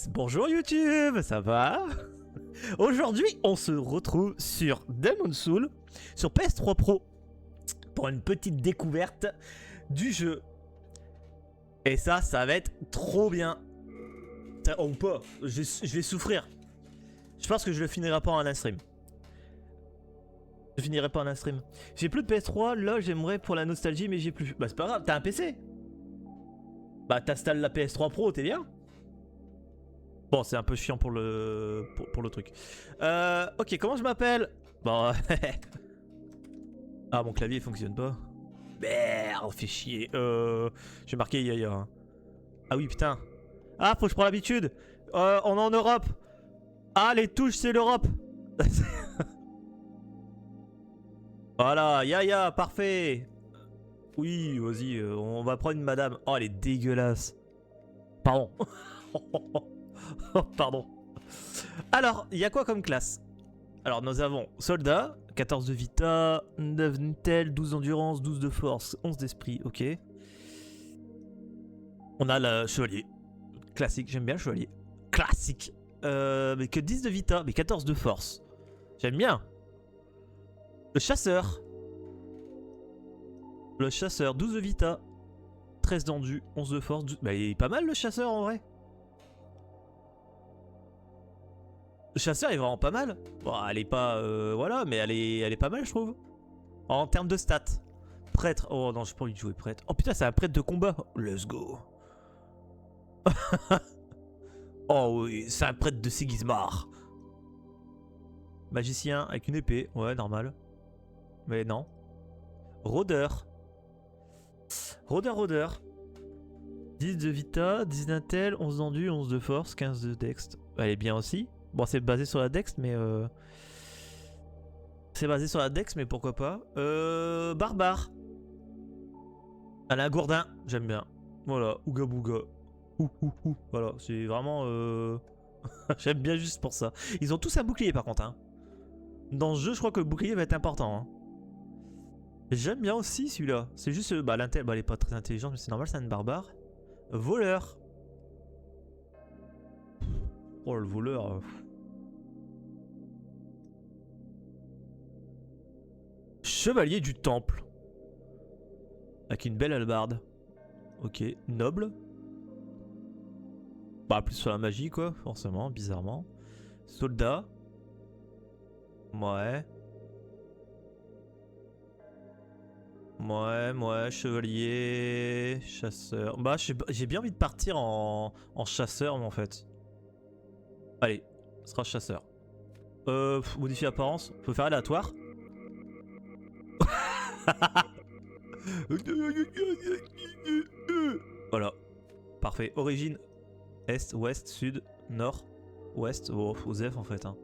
Bonjour YouTube, ça va? Aujourd'hui, on se retrouve sur Demon's Souls, sur PS3 Pro, pour une petite découverte du jeu. Et ça va être trop bien. On peut, je vais souffrir. Je pense que je le finirai pas en un stream. Je finirai pas en un stream. J'ai plus de PS3, là j'aimerais pour la nostalgie, mais j'ai plus. Bah c'est pas grave, t'as un PC? Bah t'installes la PS3 Pro, t'es bien? Bon, c'est un peu chiant pour le truc. Ok, comment je m'appelle? Bon, ah, mon clavier il fonctionne pas. Merde, fait chier. J'ai marqué Yaya. Hein. Ah oui, putain. Ah, faut que je prenne l'habitude. On est en Europe. Ah, les touches, c'est l'Europe. Voilà, Yaya, parfait. Oui, vas-y, on va prendre une madame. Oh, elle est dégueulasse. Pardon. Pardon. Alors, il y a quoi comme classe? Alors, nous avons soldat, 14 de vita, 9 d'intel, 12 d'endurance, 12 de force, 11 d'esprit, ok. On a le chevalier. Classique, j'aime bien le chevalier. Classique. Mais que 10 de vita, mais 14 de force. J'aime bien. Le chasseur. Le chasseur, 12 de vita, 13 d'endu, 11 de force. 12... Bah, il est pas mal le chasseur en vrai. Le chasseur est vraiment pas mal. Bon, elle est pas... voilà, mais elle est pas mal, je trouve. En termes de stats. Prêtre. Oh non, j'ai pas envie de jouer prêtre. Oh putain, c'est un prêtre de combat. Let's go. Oh oui, c'est un prêtre de Sigismar. Magicien avec une épée. Ouais, normal. Mais non. Rôdeur. Rôdeur. 10 de vita, 10 d'intel, 11 d'endu, 11 de force, 15 de dext. Elle est bien aussi. Bon, c'est basé sur la dext, mais... C'est basé sur la dex, mais pourquoi pas. Barbare. Elle a un gourdin, j'aime bien. Voilà, ouga bouga. Voilà, c'est vraiment... j'aime bien juste pour ça. Ils ont tous un bouclier par contre. Hein. Dans ce jeu, je crois que le bouclier va être important. Hein. J'aime bien aussi celui-là. C'est juste... Bah, l'intel, bah, elle est pas très intelligente, mais c'est normal, c'est un barbare. Voleur. Oh, le voleur... Chevalier du temple. Avec une belle hallebarde. Ok, noble. Bah, plus sur la magie, quoi, forcément, bizarrement. Soldat. Ouais. Ouais, chevalier, chasseur. Bah, j'ai bien envie de partir en chasseur, en fait. Allez, ce sera chasseur. Modifier apparence, faut faire aléatoire. Voilà, parfait. Origine, est, ouest, sud, nord, ouest. Oh, Osef en fait. Hein.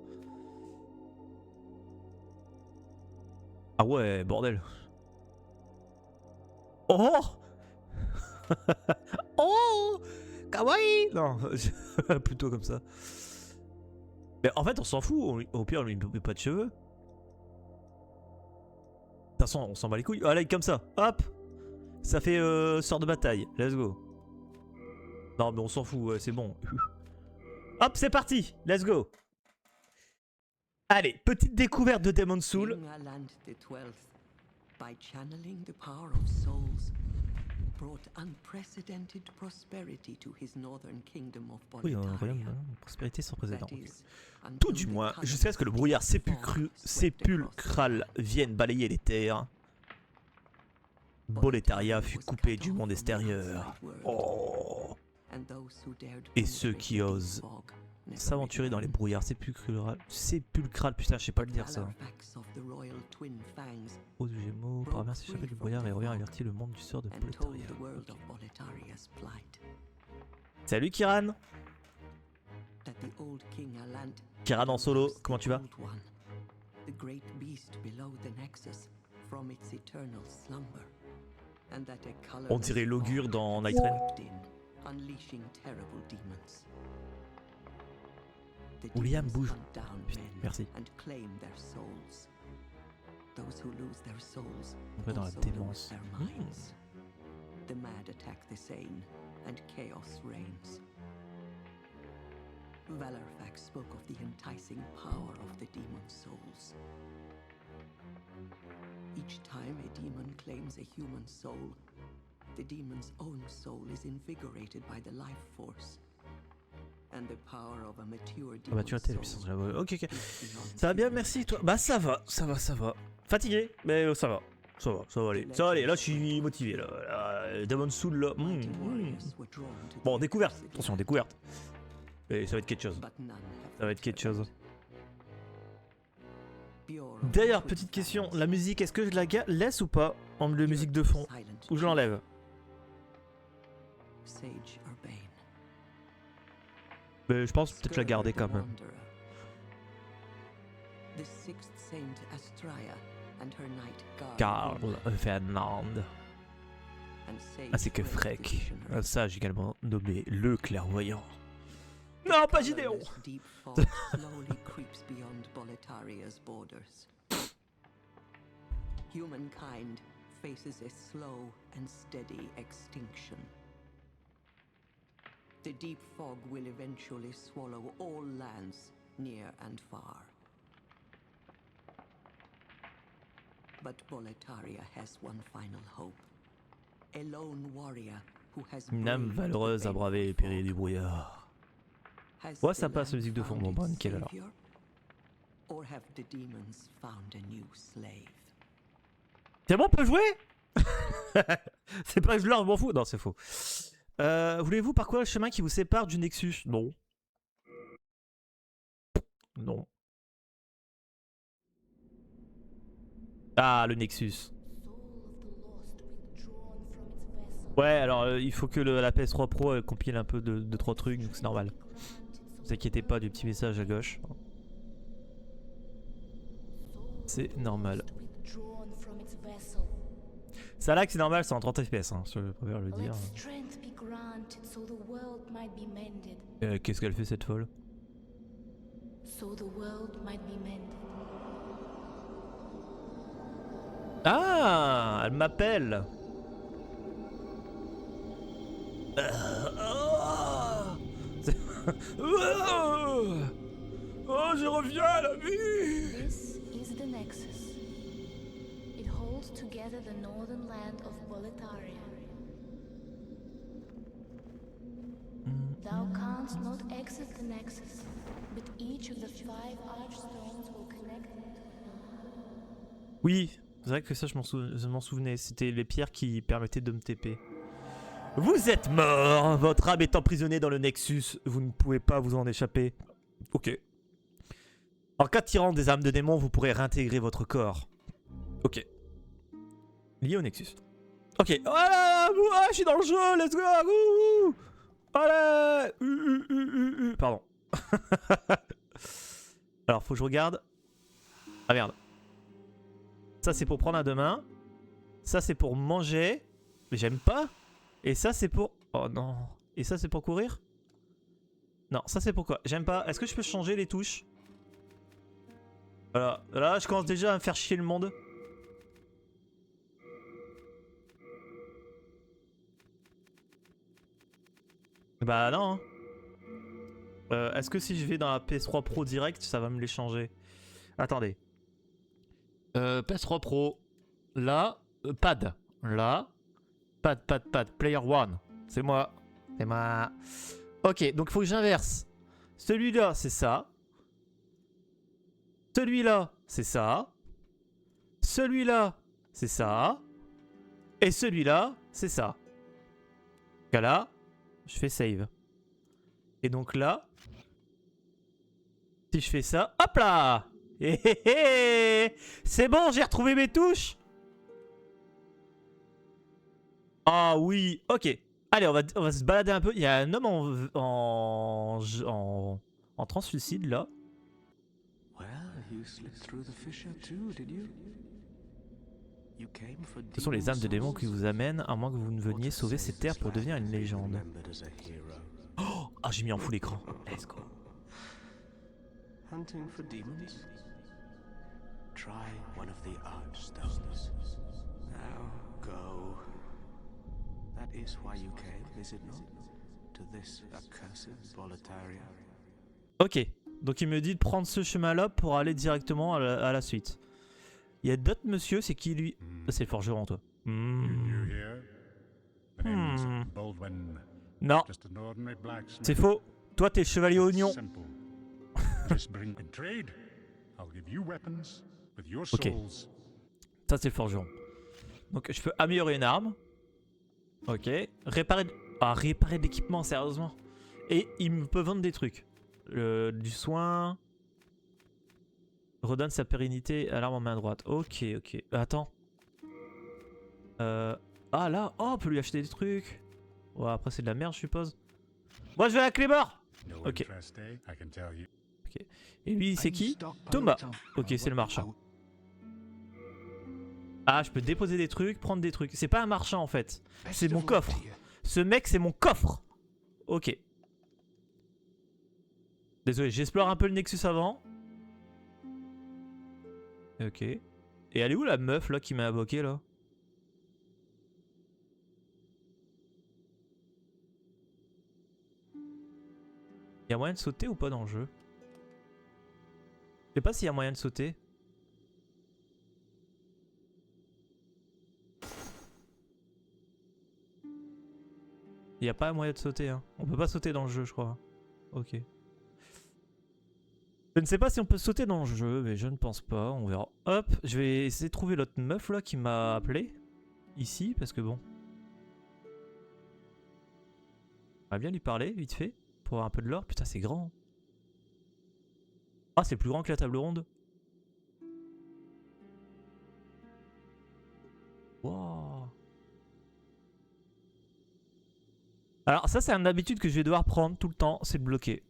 Ah ouais, bordel. Oh oh kawaii. Non, plutôt comme ça. Mais en fait, on s'en fout. Au pire, on lui met pas de cheveux. De toute façon, on s'en bat les couilles. Allez, comme ça. Hop. Ça fait sort de bataille. Let's go. Non, mais on s'en fout. Ouais, c'est bon. Hop, c'est parti. Let's go. Allez, petite découverte de Demon's Souls. By channeling the power of souls, brought unprecedented prosperity to his northern kingdom of Boletaria. Oui, un royaume prospérité sans précédent. Okay. Tout du moins, jusqu'à ce que le brouillard sépulcral vienne balayer les terres, Boletaria fut coupé du monde extérieur. Oh. Et ceux qui osent s'aventurer dans les brouillards sépulcrales, putain, je sais pas le dire ça. Aux Gémeaux, parvient à s'échapper du brouillard et revient avertir le monde du sort de Boletaria. Okay. Salut Kiran. Kiran en solo, comment tu vas? On dirait l'augure dans Night Rain. William bouge. Putain, merci. On va dans la démence. Valorfax spoke of the enticing power of the demon souls. Each time a demon claims a human soul, the demon's own soul is invigorated by the life force. And the power of a mature La maturité, la puissance de la voix. Ok, ok. Ça va bien, merci toi. Bah ça va. Fatigué, mais ça va. Ça va aller. Là, je suis motivé. Là. Demon Soul, là. Bon, découverte. Attention, découverte. Et ça va être quelque chose. D'ailleurs, petite question. La musique, est-ce que je la laisse ou pas en musique de fond? Ou je l'enlève? Mais je pense peut-être la garder quand même. Karl Fernand. Ainsi que Freck, un sage également nommé le clairvoyant. Non, pas Gideon. Humankind faces a slow and steady extinction. The deep fog will eventually swallow all lands, near and far. But Boletaria has one final hope. A lone warrior who has une âme valeureuse à braver les périls du brouillard. Ouais, ça passe, musique de fond. Bon, bah, nickel alors. C'est bon, on peut jouer. C'est pas que je leur m'en fous. Non, c'est faux. Voulez-vous parcourir le chemin qui vous sépare du Nexus? Non. Non. Ah, le Nexus. Ouais, alors il faut que la PS3 Pro compile un peu de 3 trucs, donc c'est normal. Ne vous inquiétez pas du petit message à gauche. C'est normal. Ça là que c'est normal, c'est en 30 FPS, hein, je préfère le dire. Qu'est-ce qu'elle fait cette folle? Ah, elle m'appelle. Oh, je reviens à la vie. This is the Nexus. It holds together the northern land of Boletaria. Thou canst not exit the Nexus, but each of the 5 archstones will connect it. Oui, c'est vrai que ça je m'en souvenais. C'était les pierres qui permettaient de me TP. Vous êtes mort. Votre âme est emprisonnée dans le Nexus. Vous ne pouvez pas vous en échapper. Ok. En cas de tyran des âmes de démons, vous pourrez réintégrer votre corps. Ok. Lié au Nexus. Ok. Voilà, je suis dans le jeu, let's go. Allez. Pardon. Alors, faut que je regarde. Ah merde. Ça, c'est pour prendre à deux mains. Ça, c'est pour manger. Mais j'aime pas. Et ça, c'est pour... Oh non. Et ça, c'est pour courir? Non, ça, c'est pour quoi? J'aime pas. Est-ce que je peux changer les touches? Voilà. Là, je commence déjà à me faire chier le monde. Bah non. Est-ce que si je vais dans la PS3 Pro direct, ça va me les changer? Attendez. PS3 Pro. Là. Pad. Là. Pad. Player 1. C'est moi. C'est moi. Ok, donc il faut que j'inverse. Celui-là, c'est ça. Celui-là, c'est ça. Celui-là, c'est ça. Et celui-là, c'est ça. Là, je fais save. Et donc là, si je fais ça, hop là. C'est bon, j'ai retrouvé mes touches. Ah oui, ok. Allez, on va se balader un peu. Il y a un homme en translucide là. Ce sont les âmes de démons qui vous amènent, à moins que vous ne veniez sauver ces terres pour devenir une légende. Oh, ah, j'ai mis en full écran. Let's go. Hunting for demons? Try one of the archstones. Now go. That is why you came, is it not? To this accursed Boletaria. Ok, donc il me dit de prendre ce chemin-là pour aller directement à la suite. Il y a d'autres monsieur, c'est qui lui? C'est le forgeron, toi. You new here? The name's Baldwin. Non, Just an ordinary blacksmith. c'est faux. Toi, t'es le chevalier oignon. Simple. Just bring in trade. I'll give you weapons with your Ok. souls. Ça, c'est le forgeron. Donc, je peux améliorer une arme. Ok. Réparer... Ah, réparer de l'équipement, sérieusement. Et il me peut vendre des trucs. Du soin... Redonne sa pérennité à l'arme en main droite. Ok, ok. Attends. Ah, là. Oh, on peut lui acheter des trucs. Ouais, après, c'est de la merde, je suppose. Moi, je vais à la Clébard. No Ok. interest, eh? I can tell you. Et lui, c'est qui? Thomas. Ok, c'est le marchand. Ah, je peux déposer des trucs, prendre des trucs. C'est pas un marchand, en fait. C'est mon coffre. Ce mec, c'est mon coffre. Ok. Désolé, j'explore un peu le Nexus avant. Ok. Et elle est où la meuf là qui m'a invoqué là? Y'a moyen de sauter ou pas dans le jeu? Je sais pas s'il y a moyen de sauter. Il y a pas moyen de sauter hein. On peut pas sauter dans le jeu je crois. Ok. Je ne sais pas si on peut sauter dans le jeu, mais je ne pense pas, on verra. Hop, je vais essayer de trouver l'autre meuf là qui m'a appelé. Ici, parce que bon. On va bien lui parler, vite fait, pour avoir un peu de l'or. Putain, c'est grand. Ah, c'est plus grand que la table ronde. Wow. Alors ça, c'est une habitude que je vais devoir prendre tout le temps, c'est de bloquer.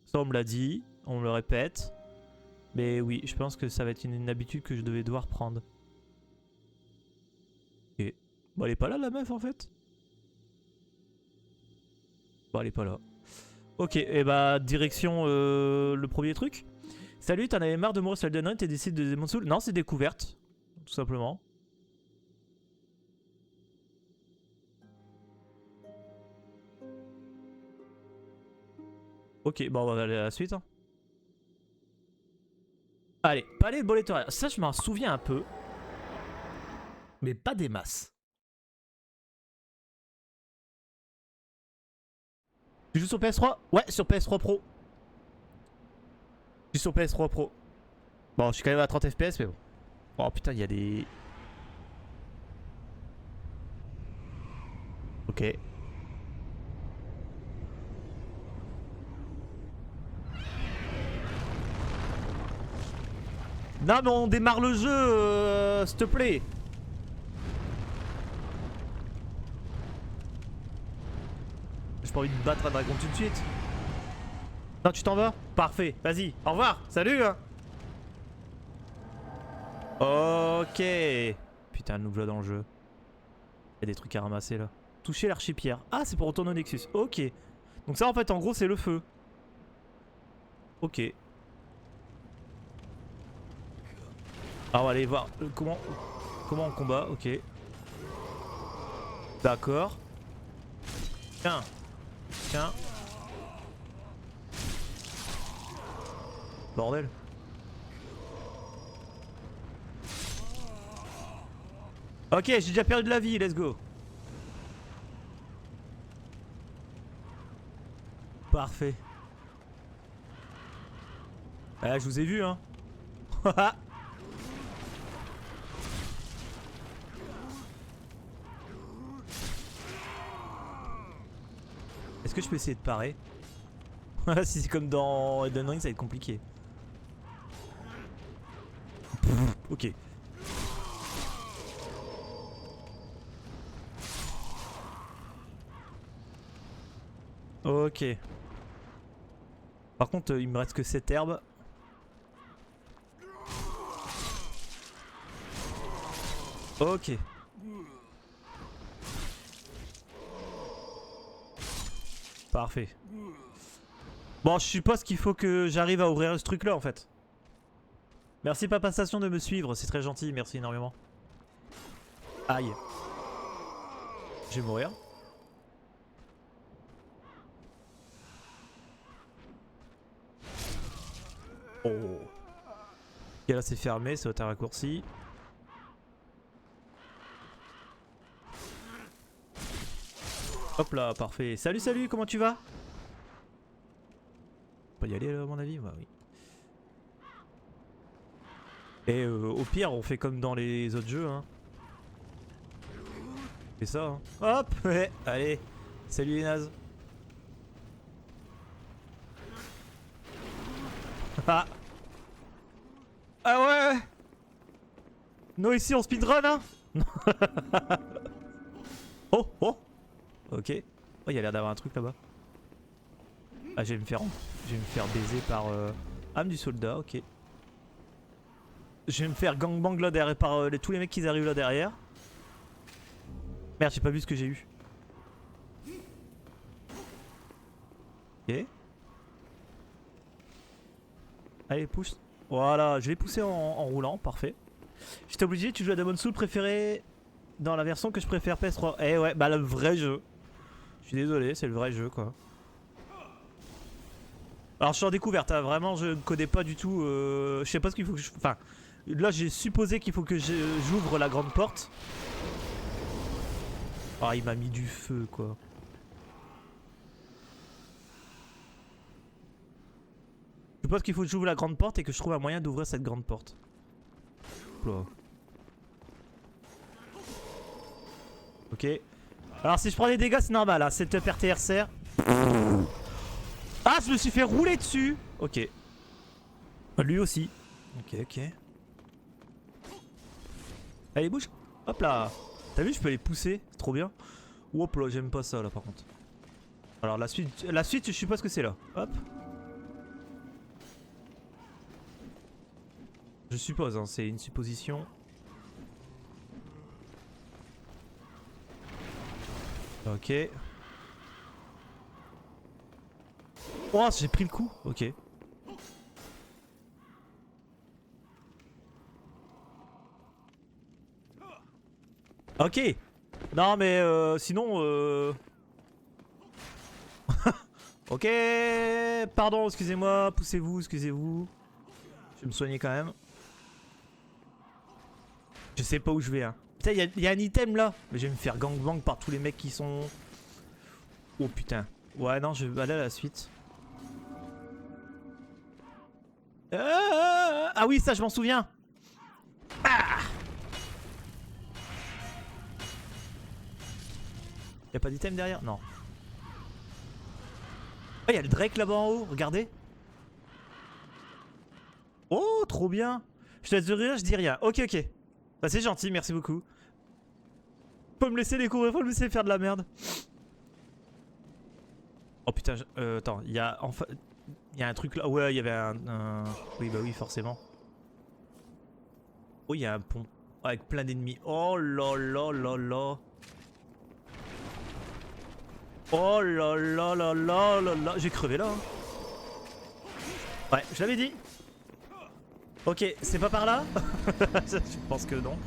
Ça, on me l'a dit, on me le répète. Mais oui, je pense que ça va être une habitude que je devais devoir prendre. Ok. Bon, elle est pas là, la meuf, en fait? Bon, elle est pas là. Ok, et bah, direction le premier truc. Salut, t'en avais marre de mourir sur Elden Ring, t'es décidé de Demon Soul? Non, c'est découverte. Tout simplement. Ok, bon, on va aller à la suite. Hein. Allez, palais de Boletoria. Ça, je m'en souviens un peu. Mais pas des masses. Tu joues sur PS3? Ouais, sur PS3 Pro. Je suis sur PS3 Pro. Bon, je suis quand même à 30 FPS, mais bon. Oh putain, il y a des... Ok. Non mais on démarre le jeu, s'il te plaît. J'ai pas envie de battre un dragon tout de suite. Non, tu t'en vas? Parfait, vas-y, au revoir, salut hein. Ok. Putain, nous voilà dans le jeu. Il y a des trucs à ramasser là. Toucher l'archipierre. Ah, c'est pour retourner au Nexus. Ok. Donc ça en fait en gros c'est le feu. Ok. Alors on va aller voir comment on combat. Ok. D'accord. Tiens. Tiens. Bordel. Ok, j'ai déjà perdu de la vie, let's go. Parfait. Ah, je vous ai vu, hein. Est-ce que je peux essayer de parer? Si c'est comme dans Elden Ring, ça va être compliqué. Ok. Ok. Par contre, il me reste que cette herbe. Ok. Parfait. Bon, je suppose qu'il faut que j'arrive à ouvrir ce truc là en fait. Merci Papa Station de me suivre, c'est très gentil, merci énormément. Aïe. Je vais mourir. « Oh. Et là c'est fermé, c'est un raccourci. Hop là, parfait. Salut, salut, comment tu vas? On peut y aller à mon avis? Bah oui. Et au pire, on fait comme dans les autres jeux. Hein. C'est ça. Hein. Hop, ouais, allez. Salut les nazes. Ah. Ah ouais. Non, ici on speedrun, hein. Oh, oh. Ok. Oh, il y a l'air d'avoir un truc là-bas. Ah, je vais me faire baiser par âme du soldat, ok. Je vais me faire gangbang là derrière par tous les mecs qui arrivent là derrière. Merde, j'ai pas vu ce que j'ai eu. Ok. Allez, pousse. Voilà, je l'ai poussé en roulant, parfait. J'étais obligé, tu joues à Demon's Souls préféré dans la version que je préfère PS3. Eh ouais, bah le vrai jeu. Je suis désolé, c'est le vrai jeu quoi. Alors je suis en découverte, hein, vraiment je ne connais pas du tout. Je sais pas ce qu'il faut que je... Enfin, là j'ai supposé qu'il faut que j'ouvre la grande porte. Ah, il m'a mis du feu quoi. Je suppose qu'il faut que j'ouvre la grande porte et que je trouve un moyen d'ouvrir cette grande porte. Oula. Ok. Alors si je prends des dégâts c'est normal, hein. Setup RTRCR. Ah, je me suis fait rouler dessus. Ok. Lui aussi. Ok, ok. Allez, bouge. Hop là. T'as vu, je peux les pousser. C'est trop bien. Hop là, j'aime pas ça là par contre. Alors la suite, je sais pas ce que c'est là. Hop. Je suppose, hein, c'est une supposition. Ok. Oh, j'ai pris le coup. Ok. Ok. Non mais sinon ok. Pardon, excusez-moi. Poussez-vous, excusez-vous. Je vais me soigner quand même. Je sais pas où je vais. Hein. Putain, il y a un item là. Mais je vais me faire gangbang par tous les mecs qui sont... Oh putain. Ouais, non, je vais aller à la suite. Ah oui, ça, je m'en souviens. Ah, y a pas d'item derrière? Non. Oh, y a le Drake là-bas en haut, regardez. Oh, trop bien. Je te laisse de rire, je dis rien. Ok, ok. Bah, c'est gentil, merci beaucoup. Faut me laisser découvrir, faut me laisser faire de la merde. Oh putain, attends, il y a enfin... Il y a un truc là. Ouais, il y avait un... Oui, bah oui, forcément. Oh, il y a un pont. Avec plein d'ennemis. Oh là là là là. Oh là là là là là là. J'ai crevé là. Hein. Ouais, je l'avais dit. Ok, c'est pas par là. Je pense que non.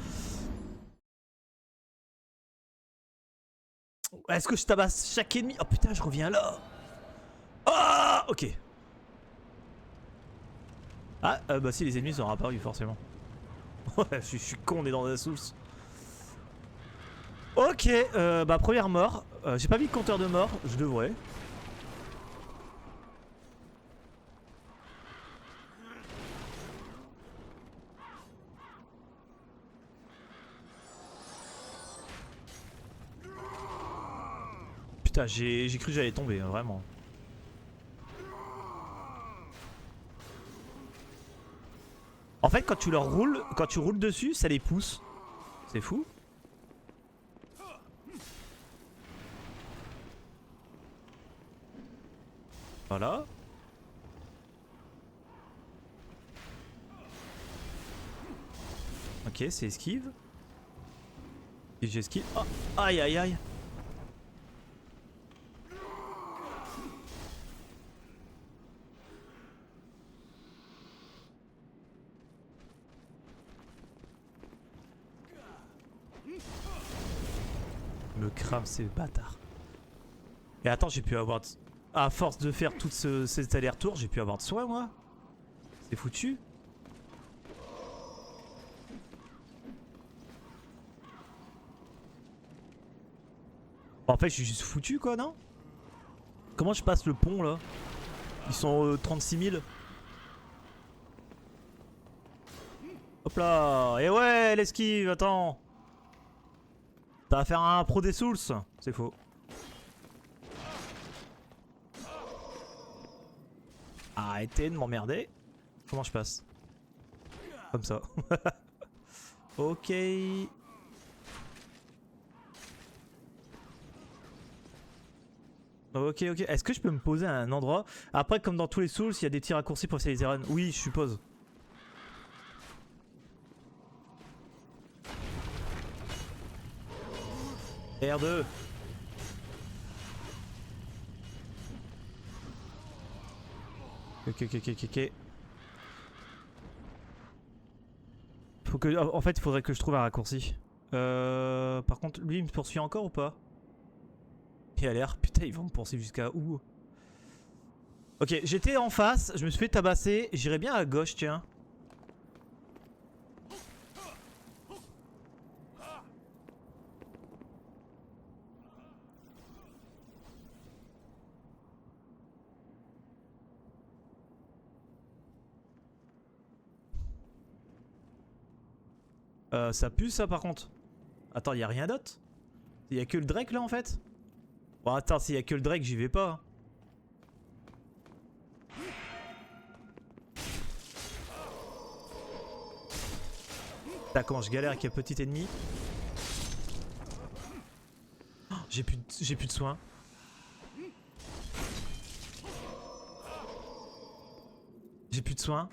Est-ce que je tabasse chaque ennemi? Oh putain, je reviens là. Ah, ok. Ah, bah si, les ennemis sont apparus forcément. Ouais, je suis con, on est dans la source. Ok, bah première mort. J'ai pas mis de compteur de mort, je devrais. Putain, j'ai cru que j'allais tomber, hein, vraiment. En fait, quand tu leur roules, quand tu roules dessus, ça les pousse. C'est fou. Voilà. Ok, c'est esquive. Et j'esquive. Oh, aïe aïe aïe. Me crame ces bâtards. Et attends, j'ai pu avoir... À force de faire tout cet aller-retour, j'ai pu avoir de soin moi. C'est foutu. En fait, je suis juste foutu quoi, non? Comment je passe le pont là? Ils sont 36 000. Hop là. Et ouais, l'esquive, attends. T'as affaire à un pro des Souls? C'est faux. Arrêtez de m'emmerder. Comment je passe? Comme ça. Ok. Ok, ok. Est-ce que je peux me poser à un endroit? Après, comme dans tous les Souls, il y a des petits raccourcis pour essayer les runs. Oui, je suppose. R2. Ok, ok, ok, ok. Faut que, en fait, il faudrait que je trouve un raccourci. Par contre, lui, il me poursuit encore ou pas? Il a l'air, putain, ils vont me poursuivre jusqu'à où? Ok, j'étais en face, je me suis fait tabasser. J'irai bien à gauche, tiens. Ça pue ça par contre. Attends, y a rien d'autre? Y a que le Drake là en fait? Bon attends, s'il y a que le Drake, j'y vais pas. Putain, comment je galère avec un petit ennemi. Oh, j'ai plus de soins. J'ai plus de soins.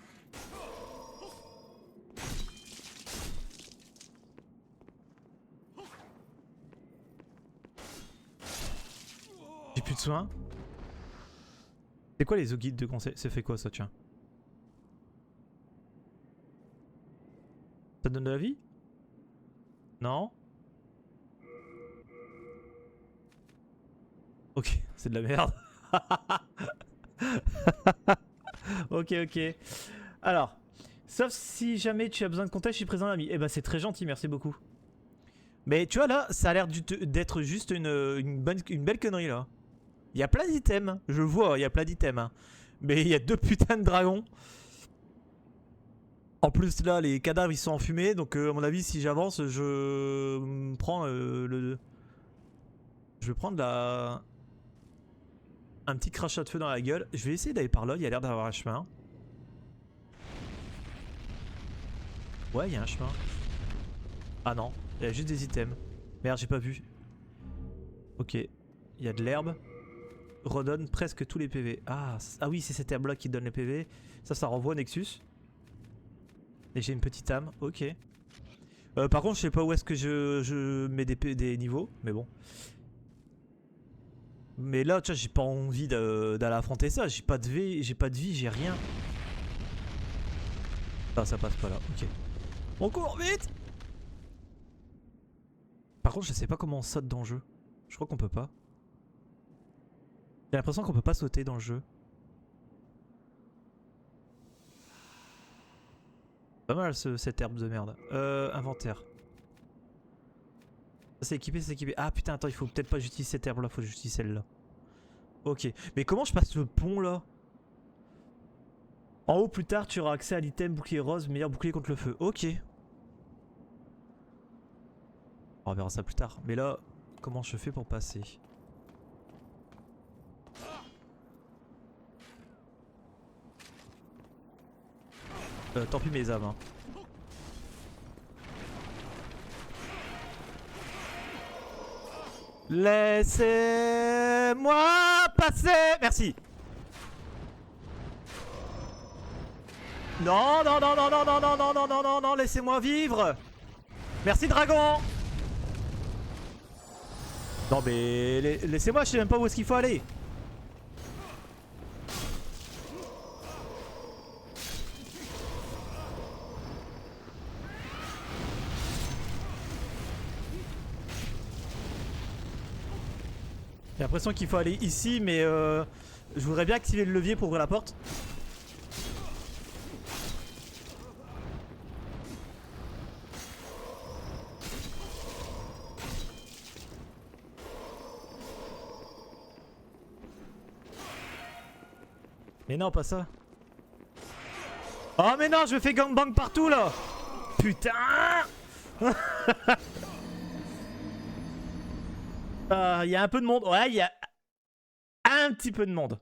J'ai plus de soins. C'est quoi les guides de conseil? Ça fait quoi ça, tiens? Ça donne de la vie? Non? Ok, c'est de la merde. Ok, ok. Alors, sauf si jamais tu as besoin de contact, je suis présent l'ami. Eh ben c'est très gentil, merci beaucoup. Mais tu vois là, ça a l'air d'être juste une belle connerie là. Il y a plein d'items, je le vois, il y a plein d'items. Hein. Mais il y a 2 putains de dragons. En plus là, les cadavres ils sont enfumés, donc à mon avis si j'avance, je prends le... Je vais prendre la... un petit crachat de feu dans la gueule. Je vais essayer d'aller par là, il y a l'air d'avoir un chemin. Ouais, il y a un chemin. Ah non, il y a juste des items. Merde, j'ai pas vu. Ok, il y a de l'herbe. Redonne presque tous les PV. Ah oui, c'est cette herbe là qui donne les PV. Ça renvoie au Nexus. Et j'ai une petite âme, ok. Par contre, je sais pas où est-ce que je mets des niveaux, mais bon. Mais là, tu vois, j'ai pas envie d'aller affronter ça. J'ai pas de vie, j'ai rien. Ah, ça passe pas là, ok. On court vite. Par contre, je sais pas comment on saute dans le jeu. Je crois qu'on peut pas. J'ai l'impression qu'on peut pas sauter dans le jeu. Pas mal cette herbe de merde. Inventaire. Ça c'est équipé, c'est équipé. Ah putain, attends, il faut peut-être pas que j'utilise cette herbe là, faut que j'utilise celle-là. Ok. Mais comment je passe le pont là? En haut plus tard, tu auras accès à l'item bouclier rose, meilleur bouclier contre le feu. Ok. On verra ça plus tard. Mais là, comment je fais pour passer? Tant pis mes âmes. Hein. Laissez-moi passer. Merci. Non, non, non, non, non, non, non, non, non, non, non, non, laissez-moi vivre. Merci dragon. Non mais laissez-moi, je sais même pas où est-ce qu'il faut aller. J'ai l'impression qu'il faut aller ici, mais je voudrais bien activer le levier pour ouvrir la porte. Mais non, pas ça. Oh mais non, je me fais gangbang partout là. Putain. Il y a un peu de monde. Ouais, il y a un petit peu de monde.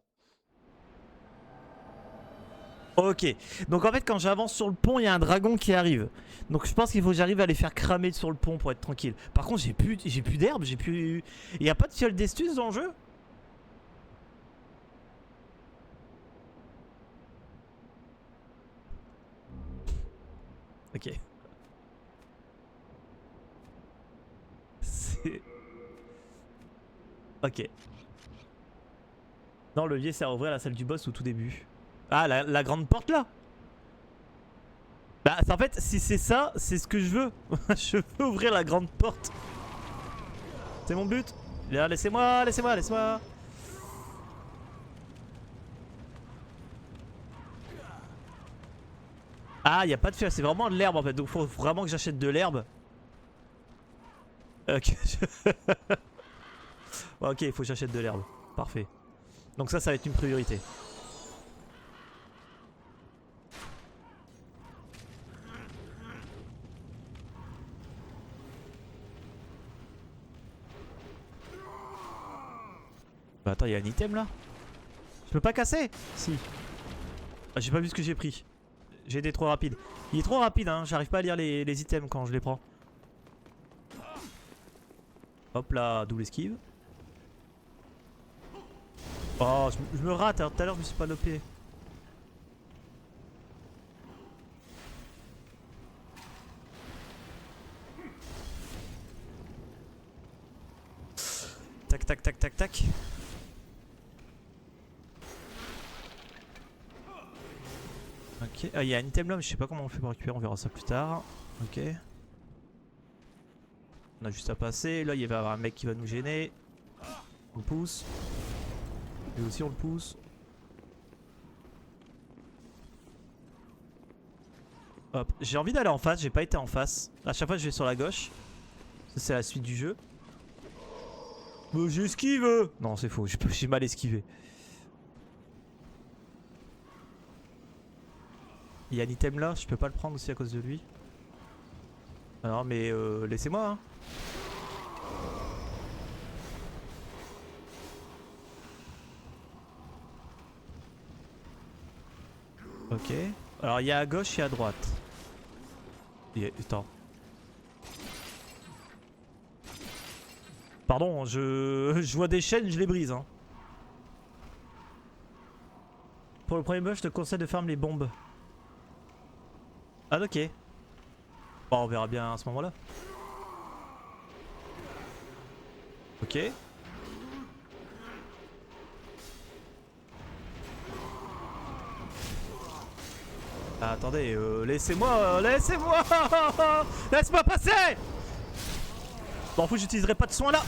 Ok. Donc en fait, quand j'avance sur le pont, il y a un dragon qui arrive. Donc je pense qu'il faut que j'arrive à les faire cramer sur le pont pour être tranquille. Par contre, j'ai plus d'herbe, j'ai plus... Il n'y a pas de fiole d'estus dans le jeu? Ok. C'est... Ok. Non, le levier sert à ouvrir la salle du boss au tout début. Ah, la grande porte là. Bah, en fait, si c'est ça, c'est ce que je veux. Je veux ouvrir la grande porte. C'est mon but. Là, laissez-moi, laissez-moi, laissez-moi. Ah, y a pas de fiole, c'est vraiment de l'herbe en fait. Donc, faut vraiment que j'achète de l'herbe. Ok. Ok, il faut que j'achète de l'herbe. Parfait. Donc ça va être une priorité. Bah attends, il y a un item là. Je peux pas casser? Si. Ah, j'ai pas vu ce que j'ai pris. J'ai été trop rapide. Il est trop rapide, hein. J'arrive pas à lire les items quand je les prends. Hop là, double esquive. Oh, je me rate. Alors tout à l'heure, je me suis pas lopé. Tac, tac, tac, tac, tac. Ok, il y a un item là, mais je sais pas comment on fait pour récupérer, on verra ça plus tard. Ok. On a juste à passer, là il va y avoir un mec qui va nous gêner. On le pousse. Lui aussi on le pousse. Hop, j'ai envie d'aller en face, j'ai pas été en face. À chaque fois je vais sur la gauche. Ça c'est la suite du jeu. Mais j'esquive. Non c'est faux, j'ai mal esquivé. Il y a un item là, je peux pas le prendre aussi à cause de lui. Alors mais laissez-moi hein. Ok. Alors il y a à gauche et à droite. Attends. Pardon, je vois des chaînes, je les brise hein. Pour le premier boss, je te conseille de fermer les bombes. Ah ok. Bon, on verra bien à ce moment-là. Ok. Ah, attendez, laissez-moi, laissez-moi, laisse-moi passer. Bon, fou, j'utiliserai pas de soin là.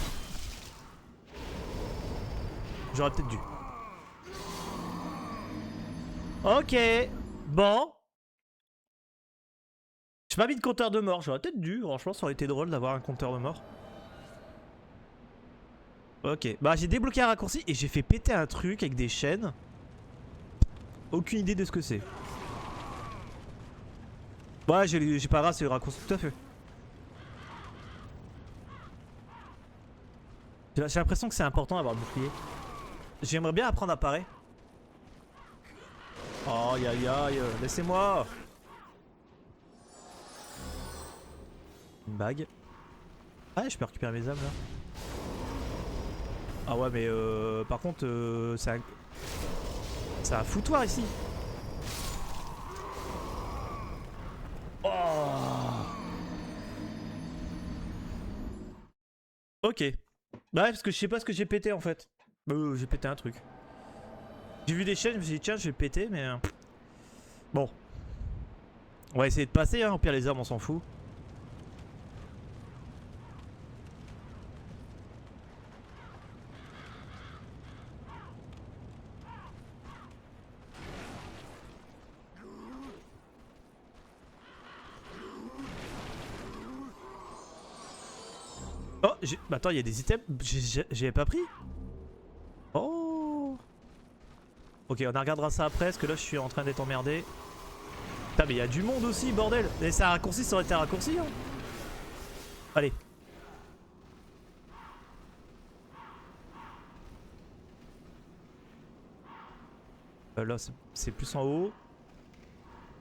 J'aurais peut-être dû. Ok, bon. J'ai pas mis de compteur de mort, j'aurais peut-être dû. Franchement, ça aurait été drôle d'avoir un compteur de mort. Ok, bah j'ai débloqué un raccourci et j'ai fait péter un truc avec des chaînes. Aucune idée de ce que c'est. Ouais, j'ai pas grave, c'est le raccourci, tout à fait. J'ai l'impression que c'est important d'avoir le bouclier. J'aimerais bien apprendre à parer. Oh, aïe aïe aïe, laissez-moi. Une bague. Ah, je peux récupérer mes âmes là. Ah ouais, mais par contre, c'est un foutoir ici. Oh. Ok. Bah ouais, parce que je sais pas ce que j'ai pété en fait. J'ai pété un truc. J'ai vu des chaînes, je me suis dit tiens, je vais péter, mais... Bon. On va essayer de passer, hein. Au pire, les armes, on s'en fout. Oh, bah attends, il y a des items. J'avais pas pris. Oh. Ok. Ok, on regardera ça après, parce que là je suis en train d'être emmerdé. Putain, mais il y a du monde aussi, bordel. Et ça a raccourci, ça aurait été raccourci. Hein. Allez. Là, c'est plus en haut.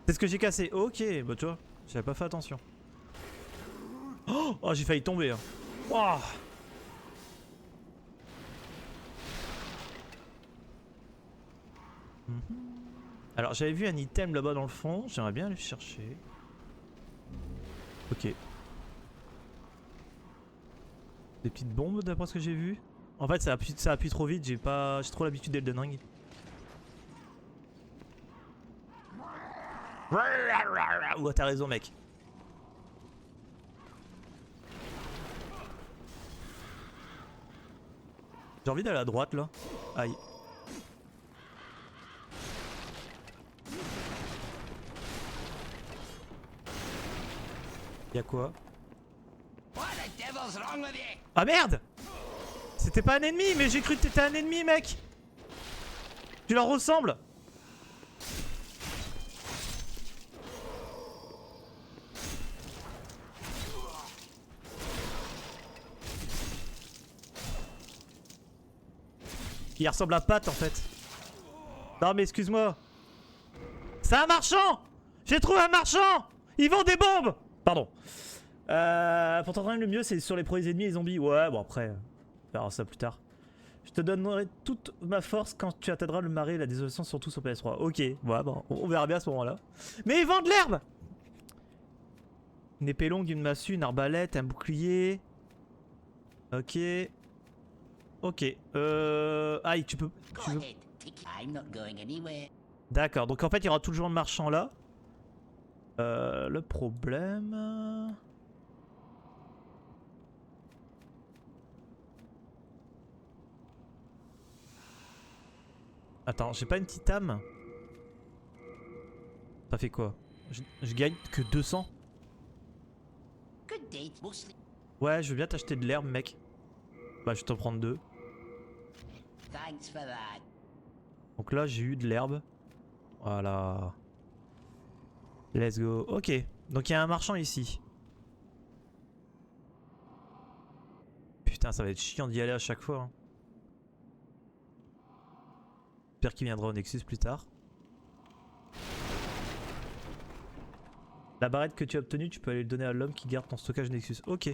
C'est ce que j'ai cassé. Ok, bah tu vois, j'avais pas fait attention. Oh, j'ai failli tomber. Hein. Wow. Alors j'avais vu un item là-bas dans le fond, j'aimerais bien aller le chercher. Ok. Des petites bombes d'après ce que j'ai vu. En fait ça appuie trop vite, j'ai trop l'habitude d'Elden Ring. Ouais, t'as raison mec. J'ai envie d'aller à droite là. Aïe. Y'a quoi? Ah merde! C'était pas un ennemi, mais j'ai cru que t'étais un ennemi, mec! Tu leur ressembles! Il ressemble à Pat en fait. Non mais excuse-moi. C'est un marchand! J'ai trouvé un marchand! Ils vendent des bombes! Pardon. Pour t'entraîner le mieux, c'est sur les premiers ennemis et les zombies. Ouais, bon après, on verra ça plus tard. Je te donnerai toute ma force quand tu atteindras le marais et la désolation, surtout sur PS3. Ok, ouais, bon, on verra bien à ce moment-là. Mais ils vendent de l'herbe! Une épée longue, une massue, une arbalète, un bouclier. Ok. Ok. Aïe, tu veux... D'accord, donc en fait, il y aura toujours le marchand là. Le problème... Attends, j'ai pas une petite âme? Ça fait quoi? Je gagne que 200? Ouais, je veux bien t'acheter de l'herbe, mec. Bah, je vais t'en prendre 2. Donc là, j'ai eu de l'herbe. Voilà. Let's go. Ok. Donc il y a un marchand ici. Putain, ça va être chiant d'y aller à chaque fois. Hein. J'espère qu'il viendra au Nexus plus tard. La barrette que tu as obtenue, tu peux aller le donner à l'homme qui garde ton stockage Nexus. Ok.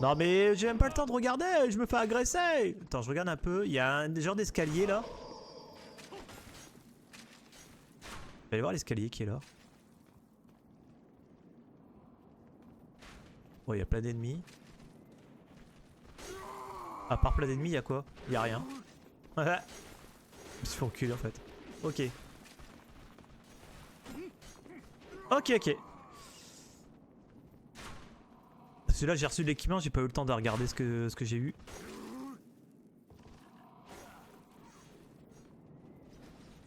Non mais j'ai même pas le temps de regarder, je me fais agresser. Attends, je regarde un peu. Il y a un genre d'escalier là. Je vais aller voir l'escalier qui est là. Oh, il y a plein d'ennemis. À part plein d'ennemis, il y a quoi? Il y a rien. Je me suis fait enculer en fait. Ok. Ok. Parce que là j'ai reçu de l'équipement, j'ai pas eu le temps de regarder ce que j'ai eu.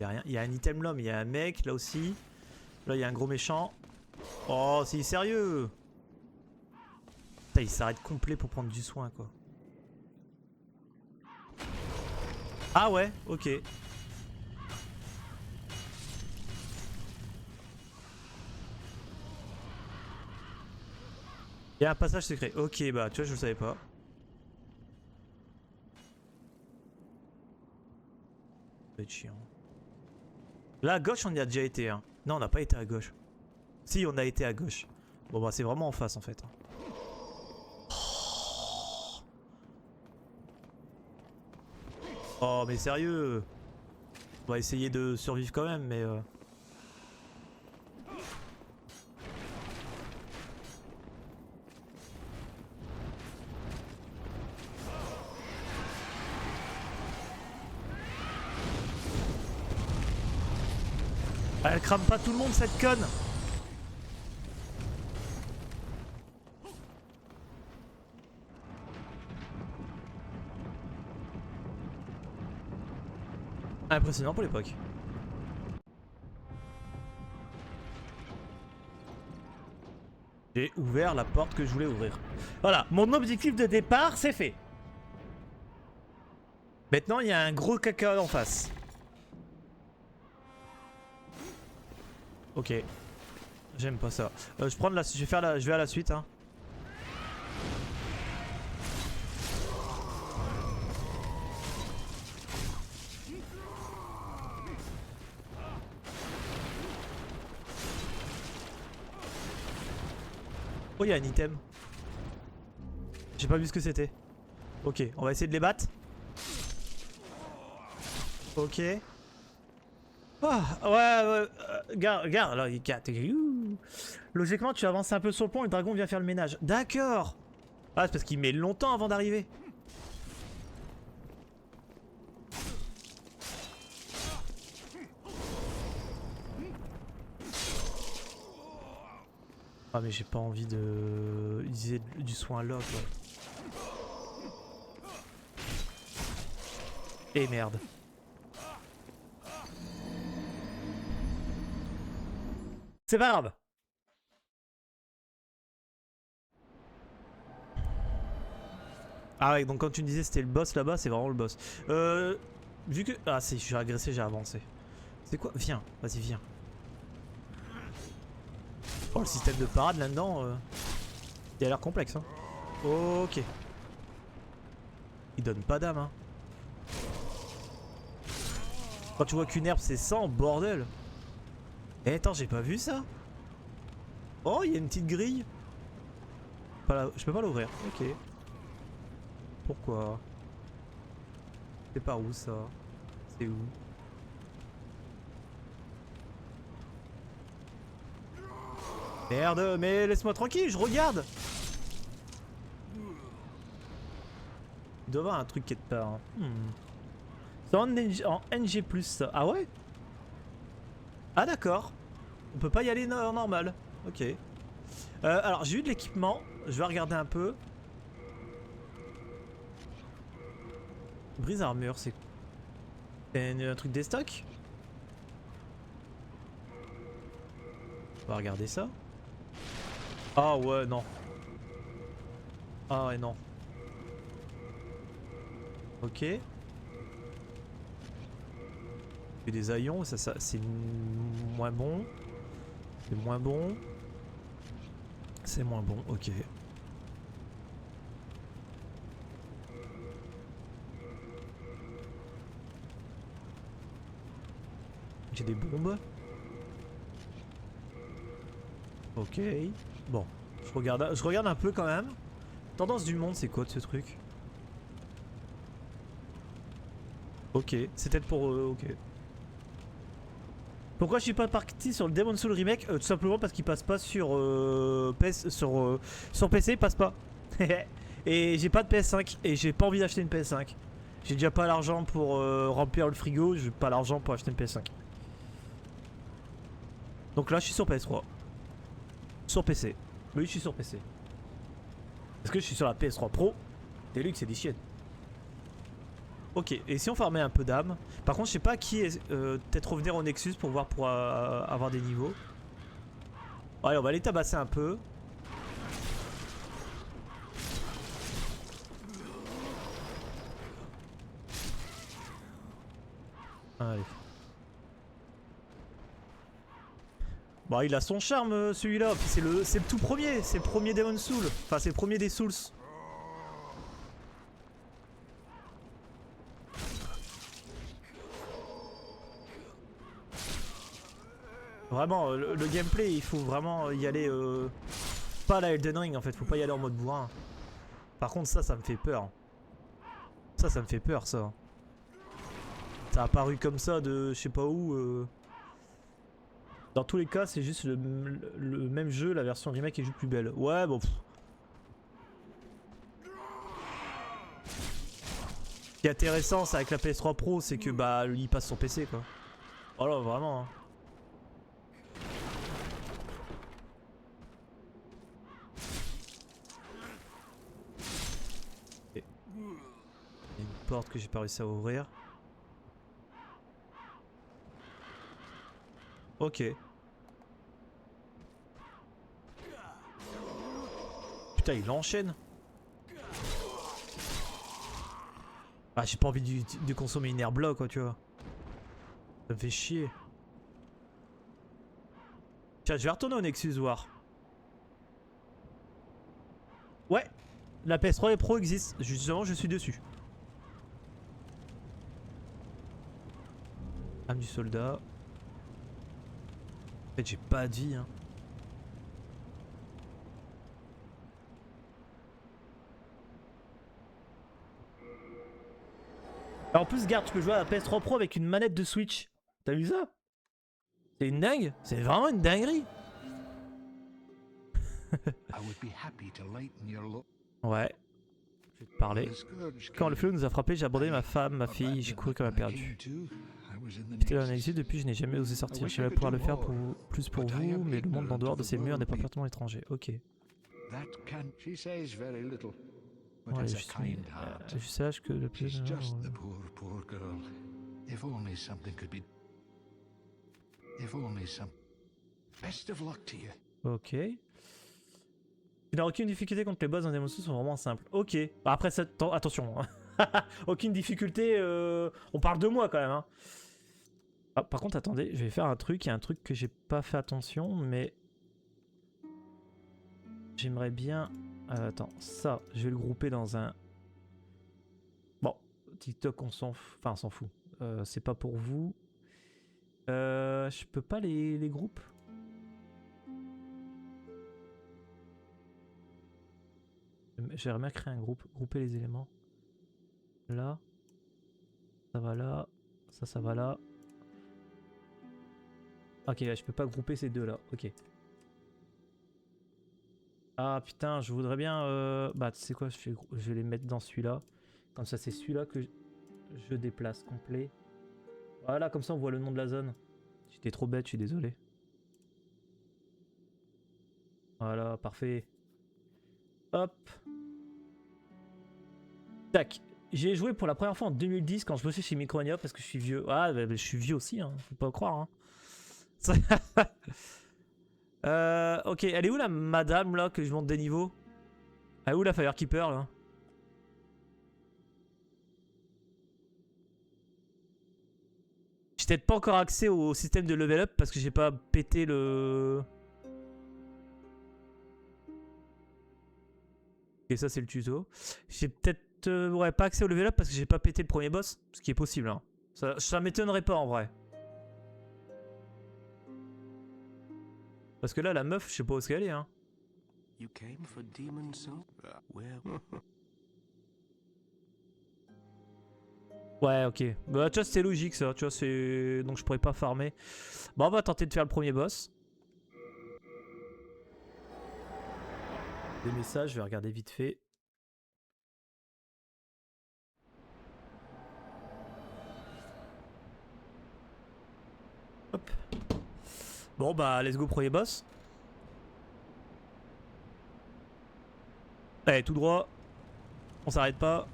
Y'a rien. Il y a un item là, mais il y a un mec là aussi. Là il y a un gros méchant. Oh, c'est sérieux. Putain, il s'arrête complet pour prendre du soin quoi. Ah ouais, ok. Il y a un passage secret. Ok, bah tu vois, je le savais pas. Ça va être chiant. Là à gauche, on y a déjà été. Hein. Non, on n'a pas été à gauche. Si, on a été à gauche. Bon, bah c'est vraiment en face en fait. Oh, mais sérieux. On va essayer de survivre quand même, mais... Elle crame pas tout le monde cette conne. Impressionnant pour l'époque. J'ai ouvert la porte que je voulais ouvrir. Voilà, mon objectif de départ c'est fait. Maintenant, il y a un gros caca en face. Ok. J'aime pas ça. Je vais à la suite. Hein. Oh, il y a un item. J'ai pas vu ce que c'était. Ok, on va essayer de les battre. Ok. Ah, ouais, gare, là, logiquement, tu avances un peu sur le pont et le dragon vient faire le ménage. D'accord. Ah, c'est parce qu'il met longtemps avant d'arriver. Ah, mais j'ai pas envie de utiliser du soin là, quoi. Et merde. C'est pas grave. Ah ouais, donc quand tu me disais c'était le boss là-bas, c'est vraiment le boss. Vu que... Ah si, je suis agressé, j'ai avancé. C'est quoi? Viens, vas-y, viens. Oh, le système de parade là-dedans, il a l'air complexe. Hein. Ok. Il donne pas d'âme. Hein. Quand tu vois qu'une herbe c'est 100, bordel. Eh, attends, j'ai pas vu ça. Oh, il y a une petite grille. Je peux pas l'ouvrir. Ok. Pourquoi? C'est par où ça? C'est où? Merde, mais laisse-moi tranquille, je regarde. Il doit y avoir un truc quelque part. Hein. C'est en NG+, ça. Ah ouais? Ah d'accord. On peut pas y aller normal. Ok. Alors j'ai eu de l'équipement. Je vais regarder un peu. Brise armure, c'est un truc des stocks? On va regarder ça. Ah ouais, non. Ah ouais, non. Ok. Des haillons, ça c'est moins bon. C'est moins bon. C'est moins bon, ok. J'ai des bombes. Ok. Bon. Je regarde un peu quand même. Tendance du monde, c'est quoi de ce truc? Ok. C'est peut-être pour... ok. Pourquoi je suis pas parti sur le Demon's Souls remake? Tout simplement parce qu'il passe pas sur sur PC, il passe pas. Et j'ai pas de PS5 et j'ai pas envie d'acheter une PS5. J'ai déjà pas l'argent pour remplir le frigo, j'ai pas l'argent pour acheter une PS5. Donc là je suis sur PS3. Sur PC. Oui, je suis sur PC. Parce que je suis sur la PS3 Pro. Deluxe Edition. Ok, et si on farmait un peu d'âme. Par contre, je sais pas qui est. Peut-être revenir au Nexus pour voir pour avoir des niveaux. Allez, on va les tabasser un peu. Allez. Bah, il a son charme celui-là. C'est le tout premier. C'est le premier Demon's Souls. Enfin, c'est le premier des Souls. Vraiment, le gameplay, il faut vraiment y aller. Pas à la Elden Ring en fait. Faut pas y aller en mode bourrin. Par contre, ça me fait peur. Ça me fait peur, ça. Ça a apparu comme ça de je sais pas où. Dans tous les cas, c'est juste le même jeu, la version remake est juste plus belle. Ouais, bon. Ce qui est intéressant, c'est avec la PS3 Pro, c'est que bah il passe sur PC quoi. Voilà, vraiment. Hein. Il y a une porte que j'ai pas réussi à ouvrir. Ok. Putain, il enchaîne. Ah, j'ai pas envie de consommer une airblock, quoi, tu vois. Ça me fait chier. Tiens, je vais retourner au Nexus voir. Ouais, la PS3 Pro existe. Justement, je suis dessus. Âme du soldat. En fait, j'ai pas de vie, hein. Alors, en plus, garde, tu peux jouer à la PS3 Pro avec une manette de Switch. T'as vu ça? C'est une dingue. C'est vraiment une dinguerie. I would be happy to lighten your load. Ouais. Je vais te parler. Quand le flot nous a frappé, j'ai abandonné ma femme, ma fille, j'ai couru comme un perdu. J'étais en exil depuis, je n'ai jamais osé sortir. J'aimerais pouvoir le faire plus pour vous, mais le monde en dehors de ces murs n'est pas complètement étranger. Ok. Ouais, je sache que le plus... Ok. Tu n'as aucune difficulté contre les boss dans Demon's Souls, sont vraiment simples. Ok. Bah après, ça, attention. Aucune difficulté. On parle de moi quand même. Hein. Ah, par contre, attendez, je vais faire un truc. Il y a un truc que j'ai pas fait attention, mais j'aimerais bien. Attends, ça, je vais le grouper dans un. Bon, TikTok, on s'en fout. Enfin, on s'en fout. C'est pas pour vous. Je peux pas les groupes. J'aimerais bien créer un groupe, grouper les éléments. Là, ça va là, ça va là. Ok, là, je peux pas grouper ces deux là, ok. Ah putain, je voudrais bien... Bah tu sais quoi, je vais les mettre dans celui-là. Comme ça c'est celui-là que je déplace complet. Voilà, comme ça on voit le nom de la zone. J'étais trop bête, je suis désolé. Voilà, parfait. Hop. Tac. J'ai joué pour la première fois en 2010 quand je bossais chez Micronia parce que je suis vieux. Ah, bah, je suis vieux aussi, hein. Faut pas croire. Hein. Ok, elle est où la madame là que je monte des niveaux? Elle est où la Firekeeper là? J'ai peut-être pas encore accès au système de level up parce que j'ai pas pété le... Et ça c'est le tuto. J'ai peut-être ouais, pas accès au level up parce que j'ai pas pété le premier boss. Ce qui est possible. Hein. Ça m'étonnerait pas en vrai. Parce que là la meuf je sais pas où est-ce qu'elle est. Hein. You came for Demon's Soul? Where? Ouais, ok. Bah, tu vois, c'est logique ça. Tu vois, c'est. Donc, je pourrais pas farmer. Bon, on va tenter de faire le premier boss. Des messages, je vais regarder vite fait. Hop. Bon, bah, let's go, premier boss. Allez, tout droit. On s'arrête pas.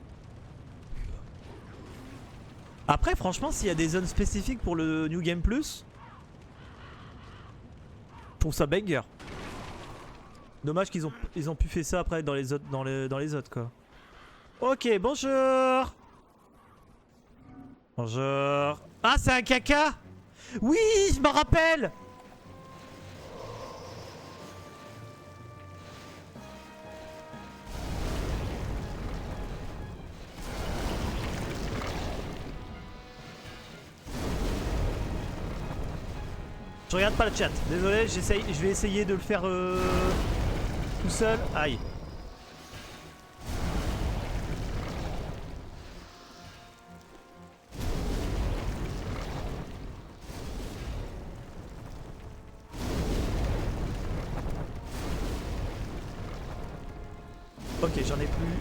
Après, franchement, s'il y a des zones spécifiques pour le New Game Plus, je trouve ça banger. Dommage qu'ils ont pu faire ça après dans les autres, dans les autres quoi. Ok, bonjour. Bonjour. Ah, c'est un caca. Oui, je m'en rappelle. Je regarde pas le chat, désolé, je vais essayer de le faire tout seul. Aïe. Ok, j'en ai plus.